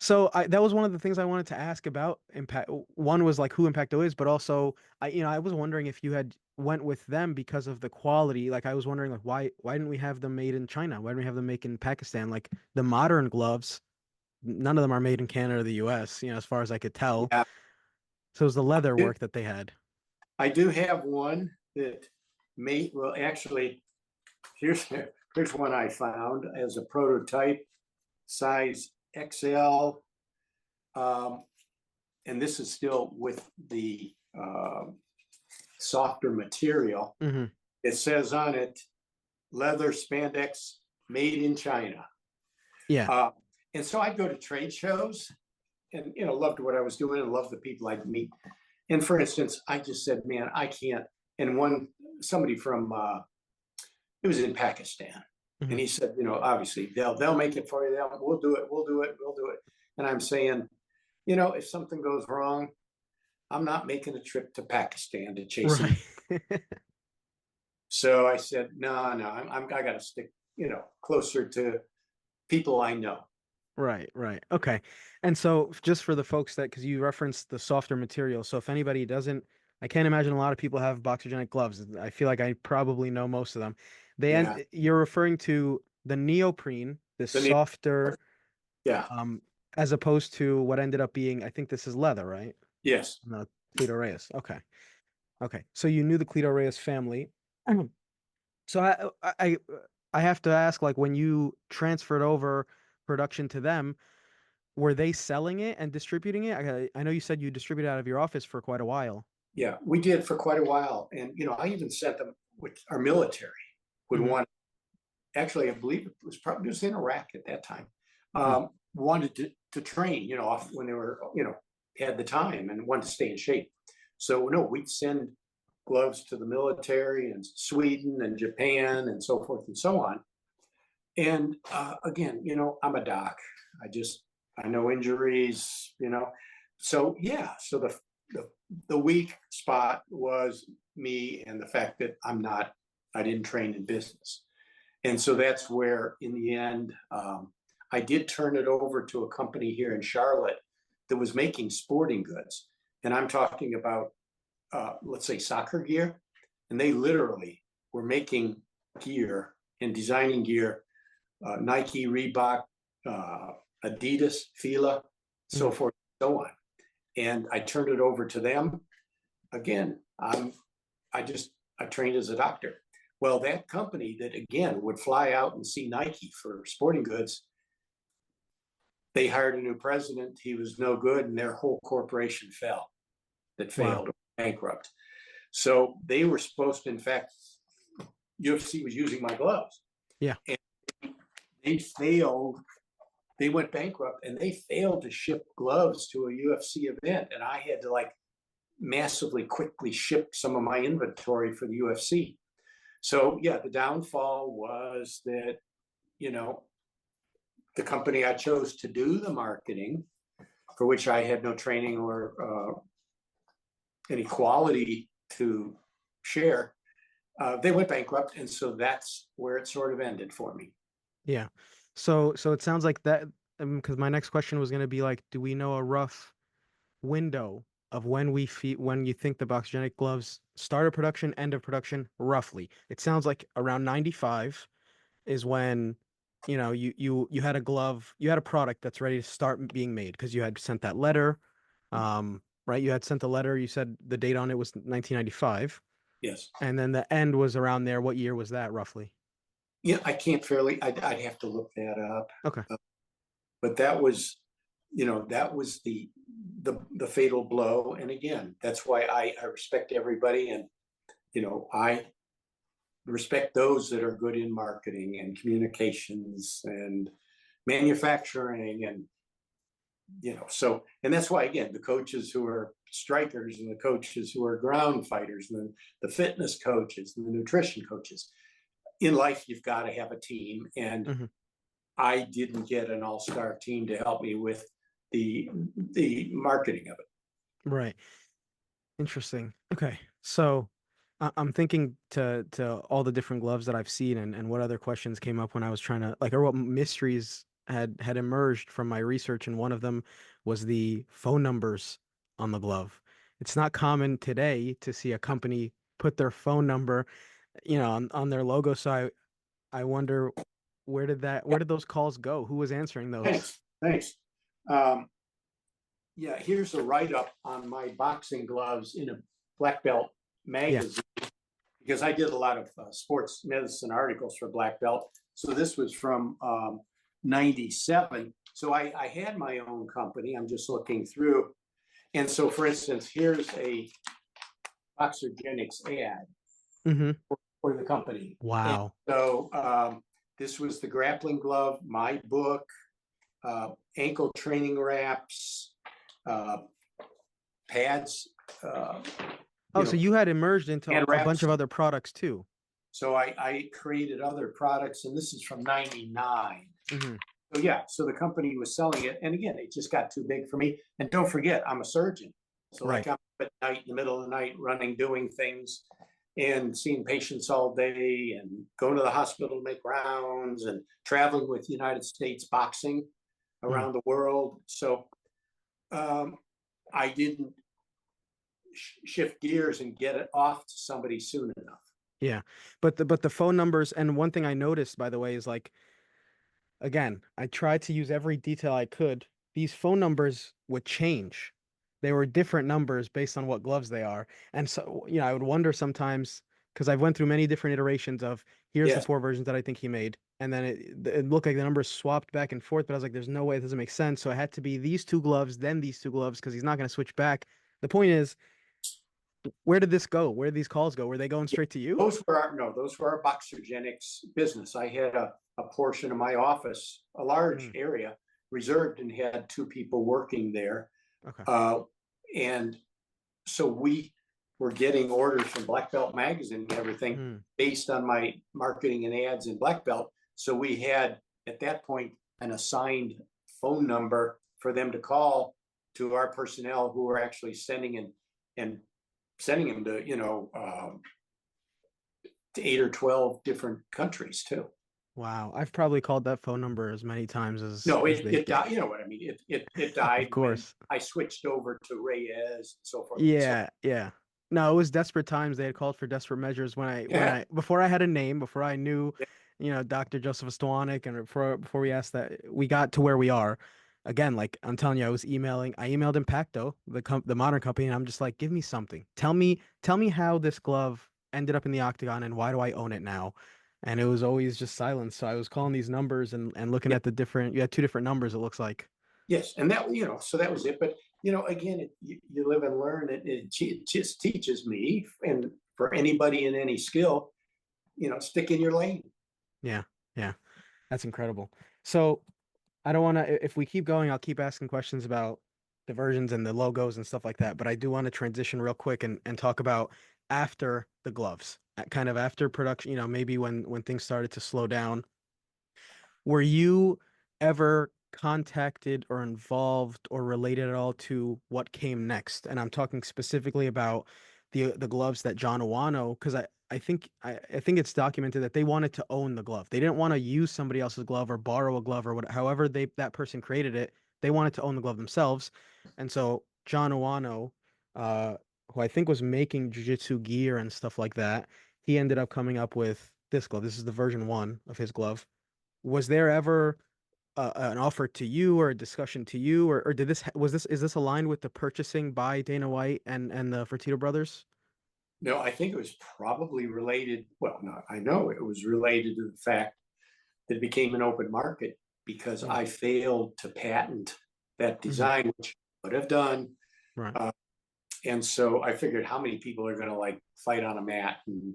So that was one of the things I wanted to ask about Impact. One was like who Impacto is, but also I was wondering if you had went with them because of the quality. Like I was wondering like why didn't we have them made in China? Why didn't we have them made in Pakistan? Like the modern gloves, none of them are made in Canada or the US, as far as I could tell.
Yeah.
So it was the leather work that they had.
I do have one that actually, here's one I found as a prototype, size XL. And this is still with the softer material.
Mm-hmm.
It says on it, leather spandex made in China.
Yeah.
And so I'd go to trade shows and, loved what I was doing and loved the people I'd meet. And for instance, I just said, man, I can't. And somebody from, it was in Pakistan.
Mm-hmm.
And he said, obviously they'll make it for you. We'll do it. And I'm saying, if something goes wrong, I'm not making a trip to Pakistan to chase it. So I said, no, I got to stick, closer to people I know.
Right. Okay. And so just for the folks because you referenced the softer material. So if anybody doesn't, I can't imagine a lot of people have Boxergenic gloves. I feel like I probably know most of them. You're referring to the neoprene, the softer,
yeah.
As opposed to what ended up being, I think this is leather, right?
Yes.
No, Cleto Reyes. Okay. So you knew the Cleto Reyes family. So I have to ask, like when you transferred over production to them, were they selling it and distributing it? I know you said you distributed out of your office for quite a while.
Yeah, we did for quite a while. And, I even sent them with our military would want, actually, I believe it was in Iraq at that time, wanted to train, when they were, had the time and wanted to stay in shape. So, no, we'd send gloves to the military in Sweden and Japan and so forth and so on. And again, I'm a doc. I know injuries, So yeah, so the weak spot was me and the fact that I didn't train in business. And so that's where, in the end, I did turn it over to a company here in Charlotte that was making sporting goods. And I'm talking about, let's say, soccer gear. And they literally were making gear and designing gear, Nike, Reebok, Adidas, Fila, so forth and so on. And I turned it over to them. Again, I trained as a doctor. Well, that company that, again, would fly out and see Nike for sporting goods, they hired a new president. He was no good, and their whole corporation failed, bankrupt. So they were supposed to, in fact, UFC was using my gloves.
Yeah.
And they failed. They went bankrupt, and they failed to ship gloves to a UFC event. And I had to massively quickly ship some of my inventory for the UFC. So yeah, the downfall was that, the company I chose to do the marketing, for which I had no training or any quality to share, they went bankrupt. And so that's where it sort of ended for me.
Yeah. So it sounds like that, because my next question was going to be like, do we know a rough window of when you think the Boxergenic gloves started production, end of production, roughly? It sounds like around 95 is when, you had a glove, you had a product that's ready to start being made because you had sent that letter Right? You had sent a letter. You said the date on it was 1995,
Yes.
and then the end was around there. What year was that roughly?
Yeah, I can't fairly. I'd have to look that up.
Okay.
But that was, that was the fatal blow. And again, that's why I respect everybody, and I respect those that are good in marketing and communications and manufacturing, and so, and that's why, again, the coaches who are strikers and the coaches who are ground fighters and the fitness coaches and the nutrition coaches, in life you've got to have a team, and I didn't get an all-star team to help me with the marketing of it.
Right. Interesting. Okay. So I'm thinking to all the different gloves that I've seen, and what other questions came up when I was trying to, like, or what mysteries had emerged from my research, and one of them was the phone numbers on the glove. It's not common today to see a company put their phone number, on their logo. So I wonder, where did those calls go? Who was answering those?
Thanks. Yeah, here's a write-up on my boxing gloves in a Black Belt magazine, because I did a lot of sports medicine articles for Black Belt. So this was from 97. So I had my own company. I'm just looking through. And so, for instance, here's a Boxergenics ad for the company.
Wow.
And so this was the grappling glove, my book, ankle training wraps, pads.
So you had emerged into a
wraps.
bunch of other products too.
So I created other products, and this is from 99. So yeah, so the company was selling it. And again, it just got too big for me. And don't forget, I'm a surgeon. So like I'm up at night, in the middle of the night, running, doing things and seeing patients all day, and going to the hospital to make rounds, and traveling with United States Boxing around the world. So I didn't shift gears and get it off to somebody soon enough.
Yeah. But the phone numbers, and one thing I noticed, by the way, is, like, again, I tried to use every detail I could. These phone numbers would change. They were different numbers based on what gloves they are. And so, I would wonder sometimes, because I've went through many different iterations of, here's the 4 versions that I think he made. And then it looked like the numbers swapped back and forth, but I was like, there's no way, it doesn't make sense. So it had to be these 2 gloves, then these 2 gloves, because he's not going to switch back. The point is, where did this go? Where did these calls go? Were they going straight to you?
Those were our Boxergenics business. I had a portion of my office, a large area reserved, and had 2 people working there.
Okay.
And so we were getting orders from Black Belt magazine and everything based on my marketing and ads in Black Belt. So we had, at that point, an assigned phone number for them to call to our personnel, who were actually sending them to, to 8 or 12 different countries too.
Wow. I've probably called that phone number as many times as
it died. You know what I mean? It died.
Of course.
I switched over to Reyes and so forth.
Yeah. No, it was desperate times. They had called for desperate measures before I had a name, before I knew, Dr. Joseph Estwanik, and before we asked that, we got to where we are. Again, like I'm telling you, I emailed Impacto, the modern company, and I'm just like, give me something. Tell me how this glove ended up in the octagon, and why do I own it now? And it was always just silence. So I was calling these numbers and looking at you had 2 different numbers, it looks like.
Yes. And that, so that was it. But, again, you live and learn. It just teaches me, and for anybody in any skill, stick in your lane.
Yeah. That's incredible. So I don't want to, if we keep going, I'll keep asking questions about the versions and the logos and stuff like that. But I do want to transition real quick and talk about after the gloves, kind of after production, maybe when things started to slow down. Were you ever contacted or involved or related at all to what came next? And I'm talking specifically about the gloves that John Owano, because I think it's documented that they wanted to own the glove. They didn't want to use somebody else's glove or borrow a glove or whatever. However that person created it, they wanted to own the glove themselves. And so John Owano, who I think was making jiu-jitsu gear and stuff like that, he ended up coming up with this glove. This is the version 1 of his glove. Was there ever an offer to you or a discussion to you, or did this is this aligned with the purchasing by Dana White and the Fertitta brothers?
No, I think it was probably related. Well, no, I know it was related to the fact that it became an open market because I failed to patent that design, which I would have done.
Right.
And so I figured how many people are going to like fight on a mat and,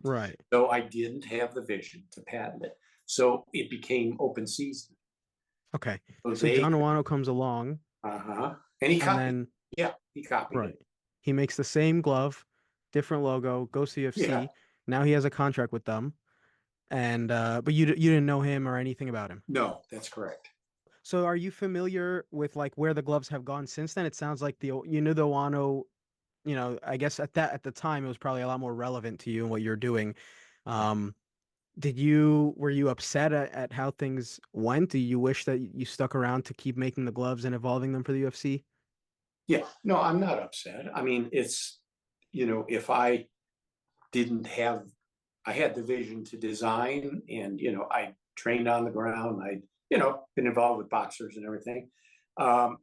Right.
so I didn't have the vision to patent it. So it became open season.
Okay.
So
So John Owano comes along.
And he copied.
Then,
he copied
right.
it.
He makes the same glove, different logo, goes to UFC.
Yeah.
Now he has a contract with them. And but you didn't know him or anything about him.
No, that's correct.
So are you familiar with like where the gloves have gone since then? It sounds like the Owano, I guess at the time it was probably a lot more relevant to you and what you're doing. Were you upset at how things went? Do you wish that you stuck around to keep making the gloves and evolving them for the UFC?
Yeah, no, I'm not upset. I mean, it's, if I didn't have, I had the vision to design and, I trained on the ground. I'd, been involved with boxers and everything. I've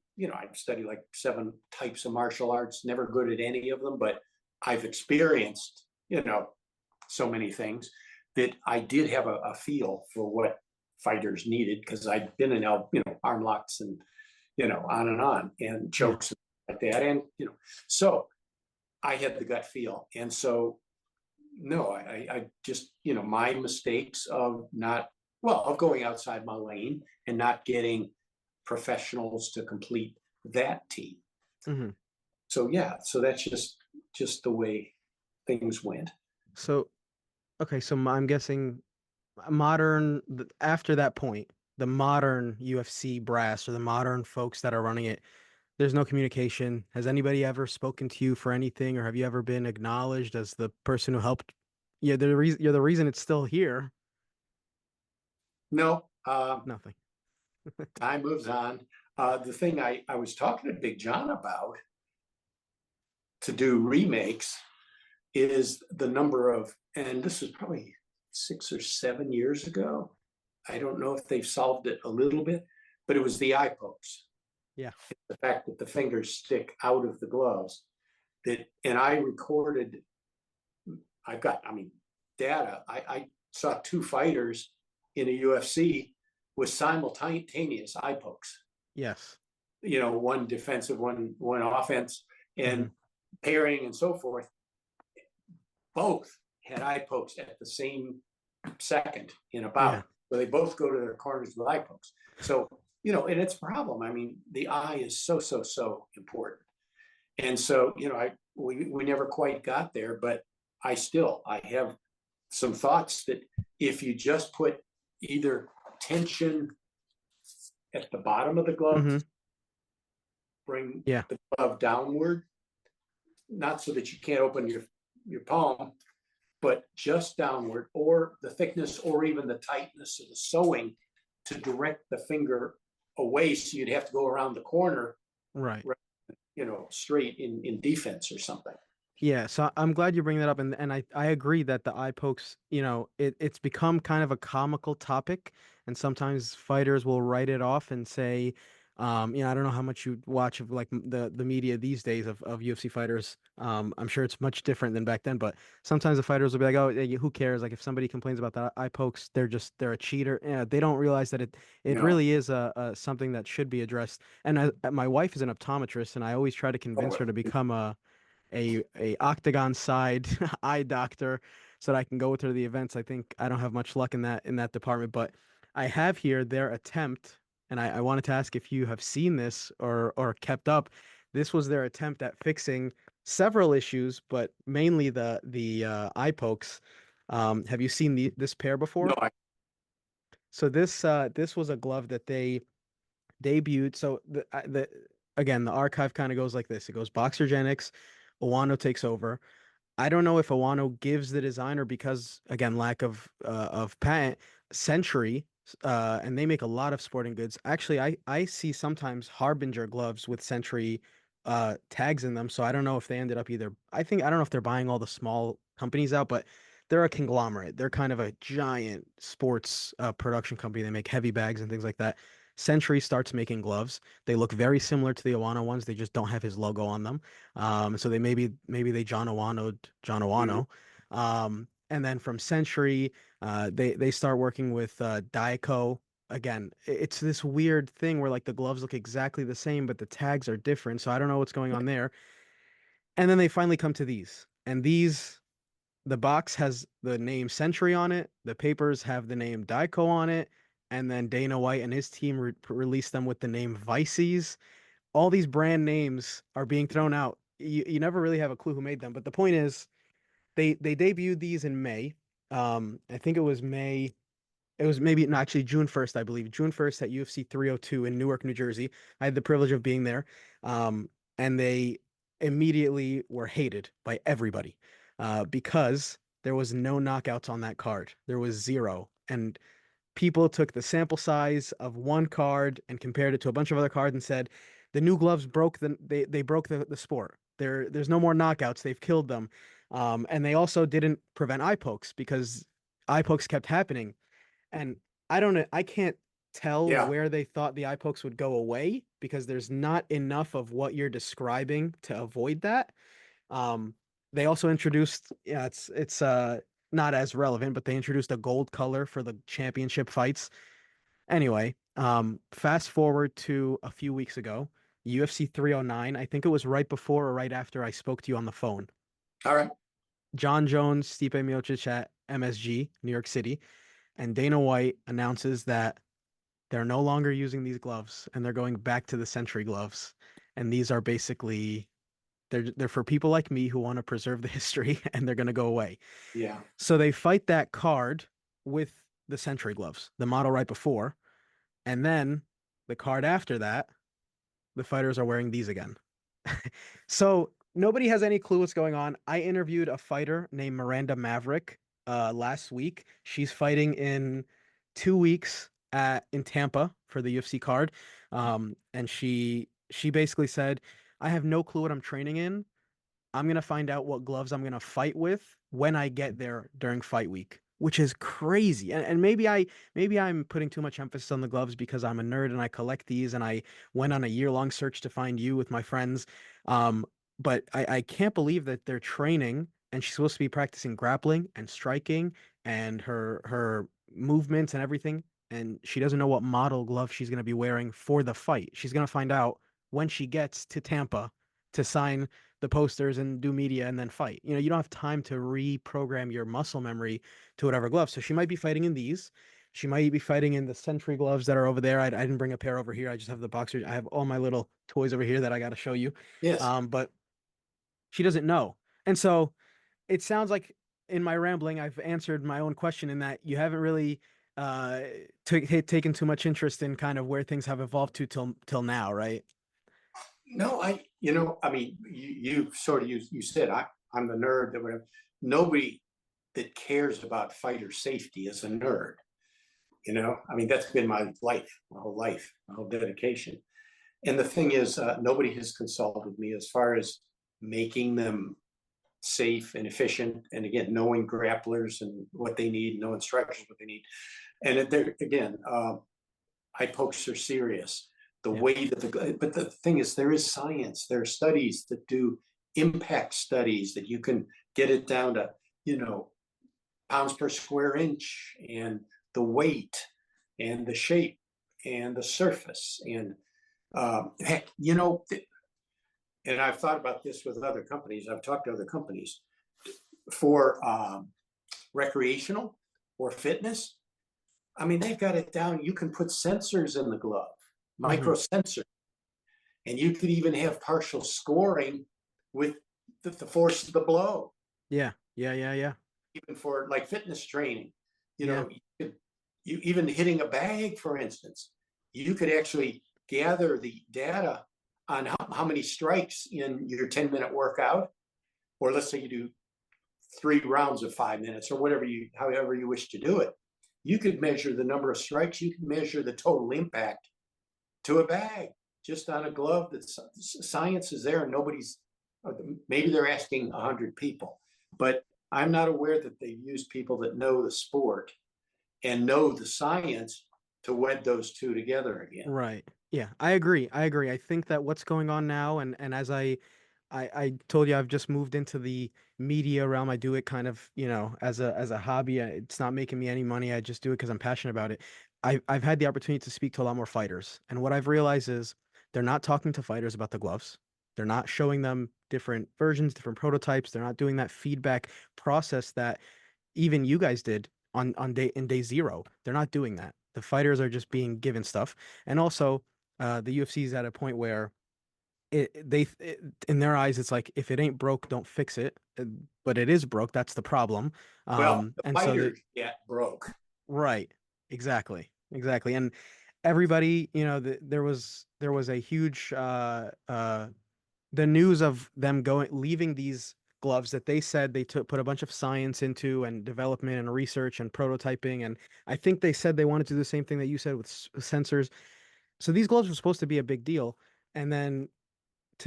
studied like 7 types of martial arts, never good at any of them, but I've experienced, so many things that I did have a feel for what fighters needed because I'd been in, arm locks and, on and chokes like that. And, so I had the gut feel. And so, no, I just, my mistakes of of going outside my lane and not getting professionals to complete that team.
Mm-hmm.
So, yeah, so that's just the way things went.
So, okay, so I'm guessing after that point, the modern UFC brass or the modern folks that are running it, there's no communication. Has anybody ever spoken to you for anything, or have you ever been acknowledged as the person who helped? You're the reason it's still here.
No,
Nothing.
time moves on. The thing I was talking to Big John about to do remakes is the number of, and this was probably 6 or 7 years ago. I don't know if they've solved it a little bit, but it was the eye pokes.
Yeah.
The fact that the fingers stick out of the gloves and I recorded, I've got, data. I saw 2 fighters in a UFC with simultaneous eye pokes.
Yes.
One defensive, one offense, and pairing and so forth. Both had eye pokes at the same second in a bout. So they both go to their corners with eye pokes. So, and it's a problem. I mean, the eye is so important. And so, we never quite got there, but I have some thoughts that if you just put either tension at the bottom of the glove, bring the glove downward, not so that you can't open your palm, but just downward, or the thickness or even the tightness of the sewing to direct the finger away, so you'd have to go around the corner,
right,
straight in defense or something.
Yeah, so I'm glad you bring that up, and I agree that the eye pokes, it's become kind of a comical topic, and sometimes fighters will write it off and say, I don't know how much you watch of like the media these days of UFC fighters. I'm sure it's much different than back then, but sometimes the fighters will be like, oh, who cares? Like if somebody complains about the eye pokes, they're a cheater. Yeah, they don't realize that it really is a something that should be addressed. And my wife is an optometrist, and I always try to convince her to become a octagon side eye doctor so that I can go with her to the events. I think I don't have much luck in that department, but I have here their attempt, and I wanted to ask if you have seen this or kept up. This was their attempt at fixing several issues, but mainly the eye pokes. Have you seen this pair before?
No.
So this was a glove that they debuted. So again, the archive kind of goes like this. It goes Boxergenics, Owano takes over. I don't know if Owano gives the designer because again, lack of patent, Century, and they make a lot of sporting goods. Actually, I see sometimes Harbinger gloves with Century tags in them. So I don't know if they ended up I don't know if they're buying all the small companies out, but they're a conglomerate. They're kind of a giant sports production company. They make heavy bags and things like that. Century starts making gloves. They look very similar to the Owano ones. They just don't have his logo on them. So they maybe they John Owano'd John Owano. And then from Century, they start working with Daiko. Again, it's this weird thing where like the gloves look exactly the same, but the tags are different. So I don't know what's going on there. And then they finally come to these, and these, the box has the name Century on it. The papers have the name Daiko on it. And then Dana White and his team released them with the name Vices. All these brand names are being thrown out. You never really have a clue who made them. But the point is, they debuted these in May. I think it was May. It was maybe no, actually June 1st, I believe. June 1st at UFC 302 in Newark, New Jersey. I had the privilege of being there. And they immediately were hated by everybody because there was no knockouts on that card. There was zero. And people took the sample size of one card and compared it to a bunch of other cards and said, the new gloves broke they broke the sport. There's no more knockouts. They've killed them. And they also didn't prevent eye pokes because eye pokes kept happening. And I don't know, I can't tell
Yeah.
where they thought the eye pokes would go away because there's not enough of what you're describing to avoid that. They also introduced, yeah, it's not as relevant, but they introduced a gold color for the championship fights. Anyway, fast forward to a few weeks ago, UFC 309. I think it was right before or right after I spoke to you on the phone.
All right.
John Jones, Stipe Miocic at MSG, New York City, and Dana White announces that they're no longer using these gloves and they're going back to the Century gloves. And these are basically they're for people like me who want to preserve the history and they're going to go away.
Yeah.
So they fight that card with the Century gloves, the model right before, and then the card after that, the fighters are wearing these again. So nobody has any clue what's going on. I interviewed a fighter named Miranda Maverick last week. She's fighting in 2 weeks in Tampa for the UFC card. And she basically said, I have no clue what I'm training in. I'm gonna find out what gloves I'm gonna fight with when I get there during fight week, which is crazy. And maybe I'm putting too much emphasis on the gloves because I'm a nerd and I collect these and I went on a year-long search to find you with my friends. But I can't believe that they're training and she's supposed to be practicing grappling and striking and her movements and everything. And she doesn't know what model glove she's gonna be wearing for the fight. She's gonna find out when she gets to Tampa to sign the posters and do media and then fight. You know, you don't have time to reprogram your muscle memory to whatever gloves. So she might be fighting in these. She might be fighting in the Century gloves that are over there. I didn't bring a pair over here. I just have the boxers. I have all my little toys over here that I got to show you.
Yes.
But she doesn't know. And so it sounds like in my rambling, I've answered my own question in that you haven't really taken too much interest in kind of where things have evolved to till now, right?
No, I mean, you sort of, you said, I'm the nerd that whatever. Nobody that cares about fighter safety is a nerd. I mean, that's been my life, my whole dedication. And the thing is, nobody has consulted me as far as making them safe and efficient. And again, knowing grapplers and what they need, knowing strikers what they need. And again, eye pokes are serious. The way that but the thing is, there is science. There are studies that do impact studies that you can get it down to, pounds per square inch and the weight and the shape and the surface. And heck, and I've thought about this with other companies. I've talked to other companies for recreational or fitness. I mean, they've got it down. You can put sensors in the glove. Micro sensor, and you could even have partial scoring with the force of the blow.
Yeah.
Even for like fitness training, you even hitting a bag, for instance, you could actually gather the data on how many strikes in your 10-minute workout, or let's say you do 3 rounds of 5 minutes or however you wish to do it. You could measure the number of strikes. You can measure the total impact to a bag just on a glove. That science is there, and maybe they're asking 100 people, but I'm not aware that they've used people that know the sport and know the science to wed those two together again.
Right. Yeah, I agree. I agree. I think that what's going on now, and as I told you, I've just moved into the media realm. I do it kind of, as a hobby. It's not making me any money. I just do it because I'm passionate about it. I've had the opportunity to speak to a lot more fighters, and what I've realized is they're not talking to fighters about the gloves. They're not showing them different versions, different prototypes. They're not doing that feedback process that even you guys did on day zero. They're not doing that. The fighters are just being given stuff, and also the UFC is at a point where in their eyes it's like if it ain't broke, don't fix it. But it is broke. That's the problem.
Well, the
And so
fighters get broke.
right, exactly, and everybody, there was a huge the news of them leaving these gloves that they said they put a bunch of science into and development and research and prototyping, and I think they said they wanted to do the same thing that you said with sensors. So these gloves were supposed to be a big deal, and then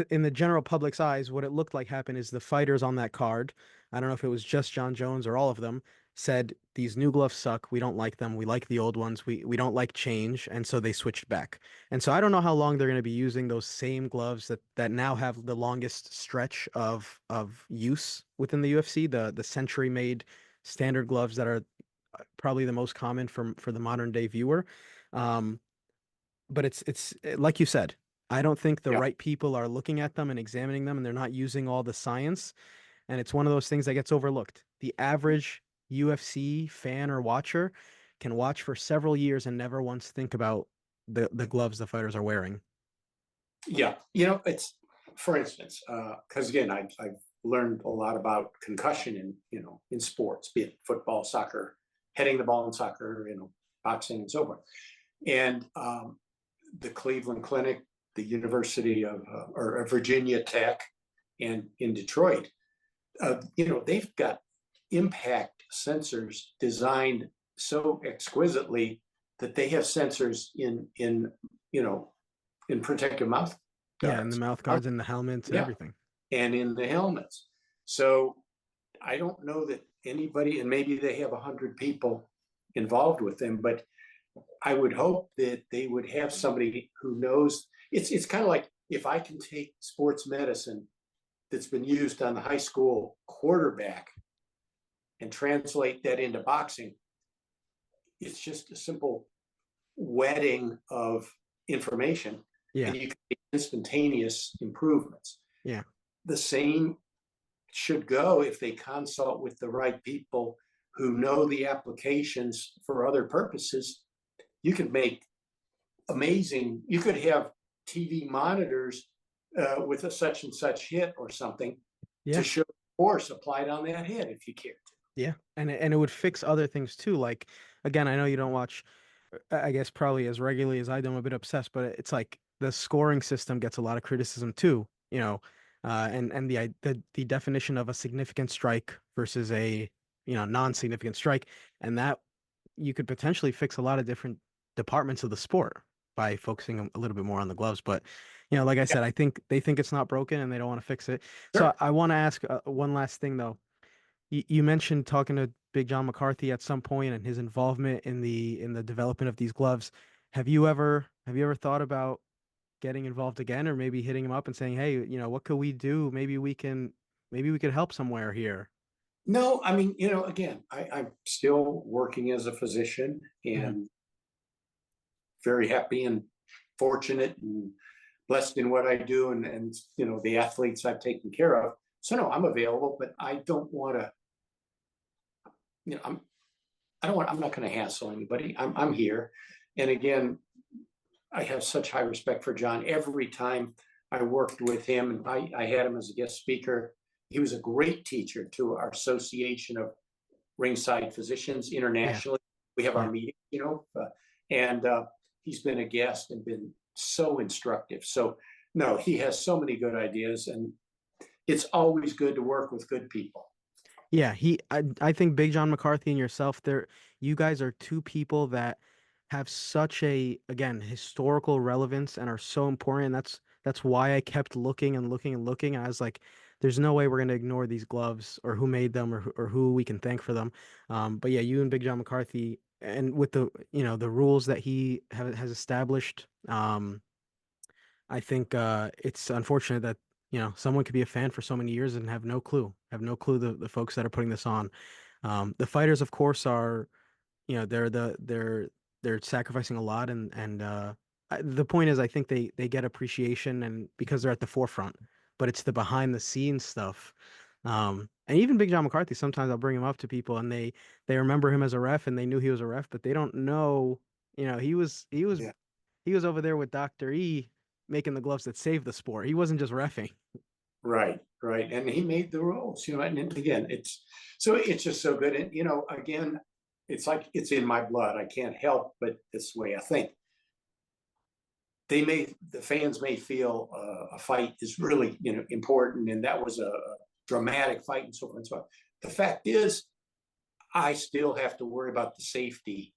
in the general public's eyes, what it looked like happened is the fighters on that card, I don't know if it was just John Jones or all of them, said these new gloves suck. We don't like them. We like the old ones. We don't like change, and so they switched back. And so I don't know how long they're going to be using those same gloves that now have the longest stretch of use within the UFC, the century made standard gloves that are probably the most common for the modern day viewer. Um, but it's like you said, I don't think the
Yeah.
right people are looking at them and examining them, and they're not using all the science. And it's one of those things that gets overlooked. The average UFC fan or watcher can watch for several years and never once think about the gloves the fighters are wearing.
Yeah, it's, for instance, because again, I've learned a lot about concussion in sports, be it football, soccer, hitting the ball in soccer, boxing, and so forth. And the Cleveland Clinic, the University of or Virginia Tech, and in Detroit, they've got impact sensors designed so exquisitely that they have sensors in protective mouth
Yeah, and the
guards.
mouth guards and the helmets and
Yeah.
everything.
And in the helmets. So I don't know that anybody, and maybe they have 100 people involved with them, but I would hope that they would have somebody who knows. It's kind of like if I can take sports medicine that's been used on the high school quarterback and translate that into boxing, it's just a simple wedding of information,
Yeah.
and you can get instantaneous improvements.
Yeah.
The same should go if they consult with the right people who know the applications for other purposes. You could make you could have TV monitors with a such and such hit or something
Yeah.
to show force applied on that hit if you care to.
Yeah, and it would fix other things too. Like, again, I know you don't watch, I guess probably as regularly as I do. I'm a bit obsessed, but it's like the scoring system gets a lot of criticism too. And the definition of a significant strike versus a non-significant strike, and that you could potentially fix a lot of different departments of the sport by focusing a little bit more on the gloves. But like I said, I think they think it's not broken and they don't want to fix it. So
Sure.
I want to ask one last thing though. You mentioned talking to Big John McCarthy at some point and his involvement in the development of these gloves. Have you ever thought about getting involved again, or maybe hitting him up and saying, "Hey, what could we do? Maybe we could help somewhere here."
No, I mean, again, I'm still working as a physician and very happy and fortunate and blessed in what I do and the athletes I've taken care of. So no, I'm available, but I don't want to, I'm not going to hassle anybody. I'm here. And again, I have such high respect for John. Every time I worked with him, and I had him as a guest speaker, he was a great teacher to our Association of Ringside Physicians internationally. We have our meeting, and he's been a guest and been so instructive. So no, he has so many good ideas, and it's always good to work with good people.
Yeah, I think Big John McCarthy and yourself, you guys are two people that have such a, again, historical relevance and are so important. That's why I kept looking and looking and looking. I was like, there's no way we're going to ignore these gloves or who made them or who we can thank for them. But yeah, you and Big John McCarthy, and with the, the rules that he has established, I think it's unfortunate that, someone could be a fan for so many years and have no clue the folks that are putting this on. The fighters, of course, are, they're sacrificing a lot, and the point is, I think they get appreciation, and because they're at the forefront, but it's the behind the scenes stuff. And even Big John McCarthy, sometimes I'll bring him up to people, and they remember him as a ref, and they knew he was a ref, but they don't know,
Yeah.
he was over there with Dr. E making the gloves that saved the sport. He wasn't just reffing.
Right, right. And he made the rules, and again, it's just so good. And, again, it's like it's in my blood. I can't help but this way I think. The fans may feel a fight is really, important, and that was a dramatic fight and so forth and so on. The fact is, I still have to worry about the safety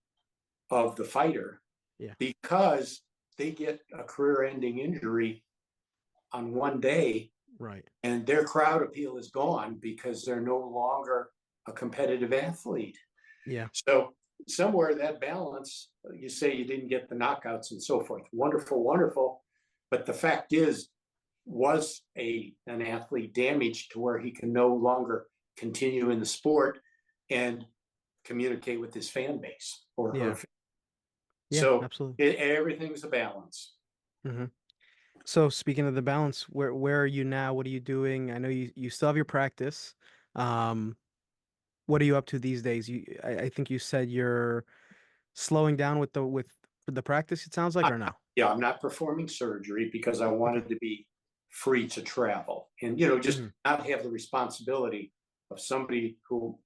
of the fighter,
Yeah.
because they get a career-ending injury on one day,
Right.
and their crowd appeal is gone because they're no longer a competitive athlete.
Yeah.
So somewhere that balance, you say you didn't get the knockouts and so forth. Wonderful, wonderful. But the fact is, was an athlete damaged to where he can no longer continue in the sport and communicate with his fan base or
Yeah.
her.
Yeah,
So
absolutely.
everything's a balance.
Mm-hmm. So speaking of the balance, where are you now? What are you doing? I know you still have your practice. Um, what are you up to these days? I think you said you're slowing down with the practice, it sounds like, or no?
Yeah, I'm not performing surgery because I
Okay.
wanted to be free to travel and, just not have the responsibility of somebody who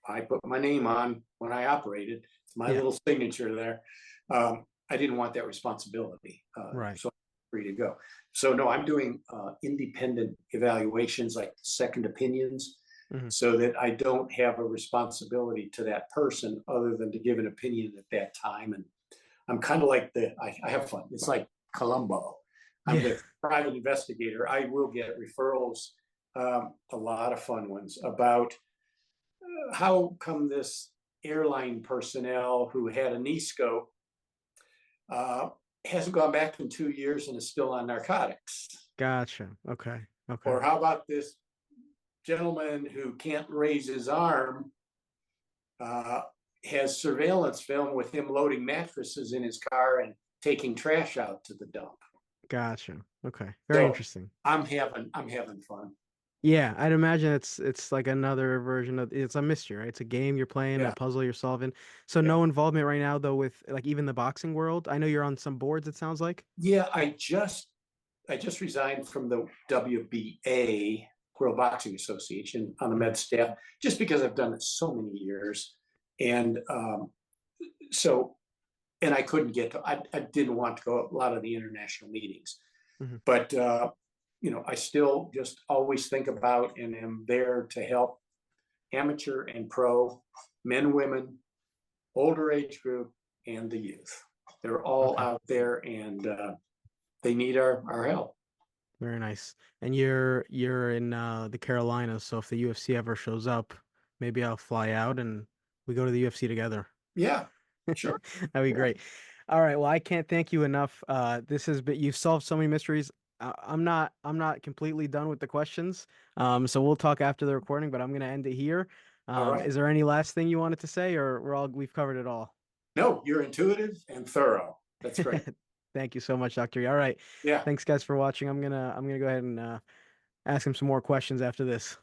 I put my name on when I operated. It's my
Yeah.
little signature there. I didn't want that responsibility.
Right.
So I'm free to go. So no, I'm doing independent evaluations, like second opinions,
Mhm.
so that I don't have a responsibility to that person other than to give an opinion at that time. And I'm kind of like I have fun. It's like Columbo. I'm
Yeah.
the private investigator. I will get referrals, a lot of fun ones, about how come this airline personnel who had a knee scope hasn't gone back in 2 years and is still on narcotics?
Gotcha. Okay. Okay.
Or how about this gentleman who can't raise his arm, has surveillance film with him loading mattresses in his car and taking trash out to the dump?
Gotcha. Okay. Very
So
interesting.
I'm having fun.
Yeah, I'd imagine it's like another version of, it's a mystery, right? It's a game you're playing, a
Yeah.
puzzle you're solving. So
Yeah.
no involvement right now though with like even the boxing world. I know you're on some boards, it sounds like.
Yeah, I just resigned from the WBA, World Boxing Association, on the med staff, just because I've done it so many years. And and I couldn't get to, I didn't want to go a lot of the international meetings.
Mhm.
But, I still just always think about and am there to help amateur and pro, men, women, older age group, and the youth. They're all
Okay.
out there, and they need our help.
Very nice. And you're in the Carolinas, so if the UFC ever shows up, maybe I'll fly out and we go to the UFC together.
Yeah, sure.
That'd be
Yeah.
great. All right. Well, I can't thank you enough. This has been, you've solved so many mysteries. I'm not completely done with the questions. So we'll talk after the recording, but I'm gonna end it here.
All right.
Is there any last thing you wanted to say, or we've covered it all?
No, you're intuitive and thorough. That's great.
Thank you so much, Dr. E. All right.
Yeah.
Thanks guys for watching. I'm gonna go ahead and ask him some more questions after this.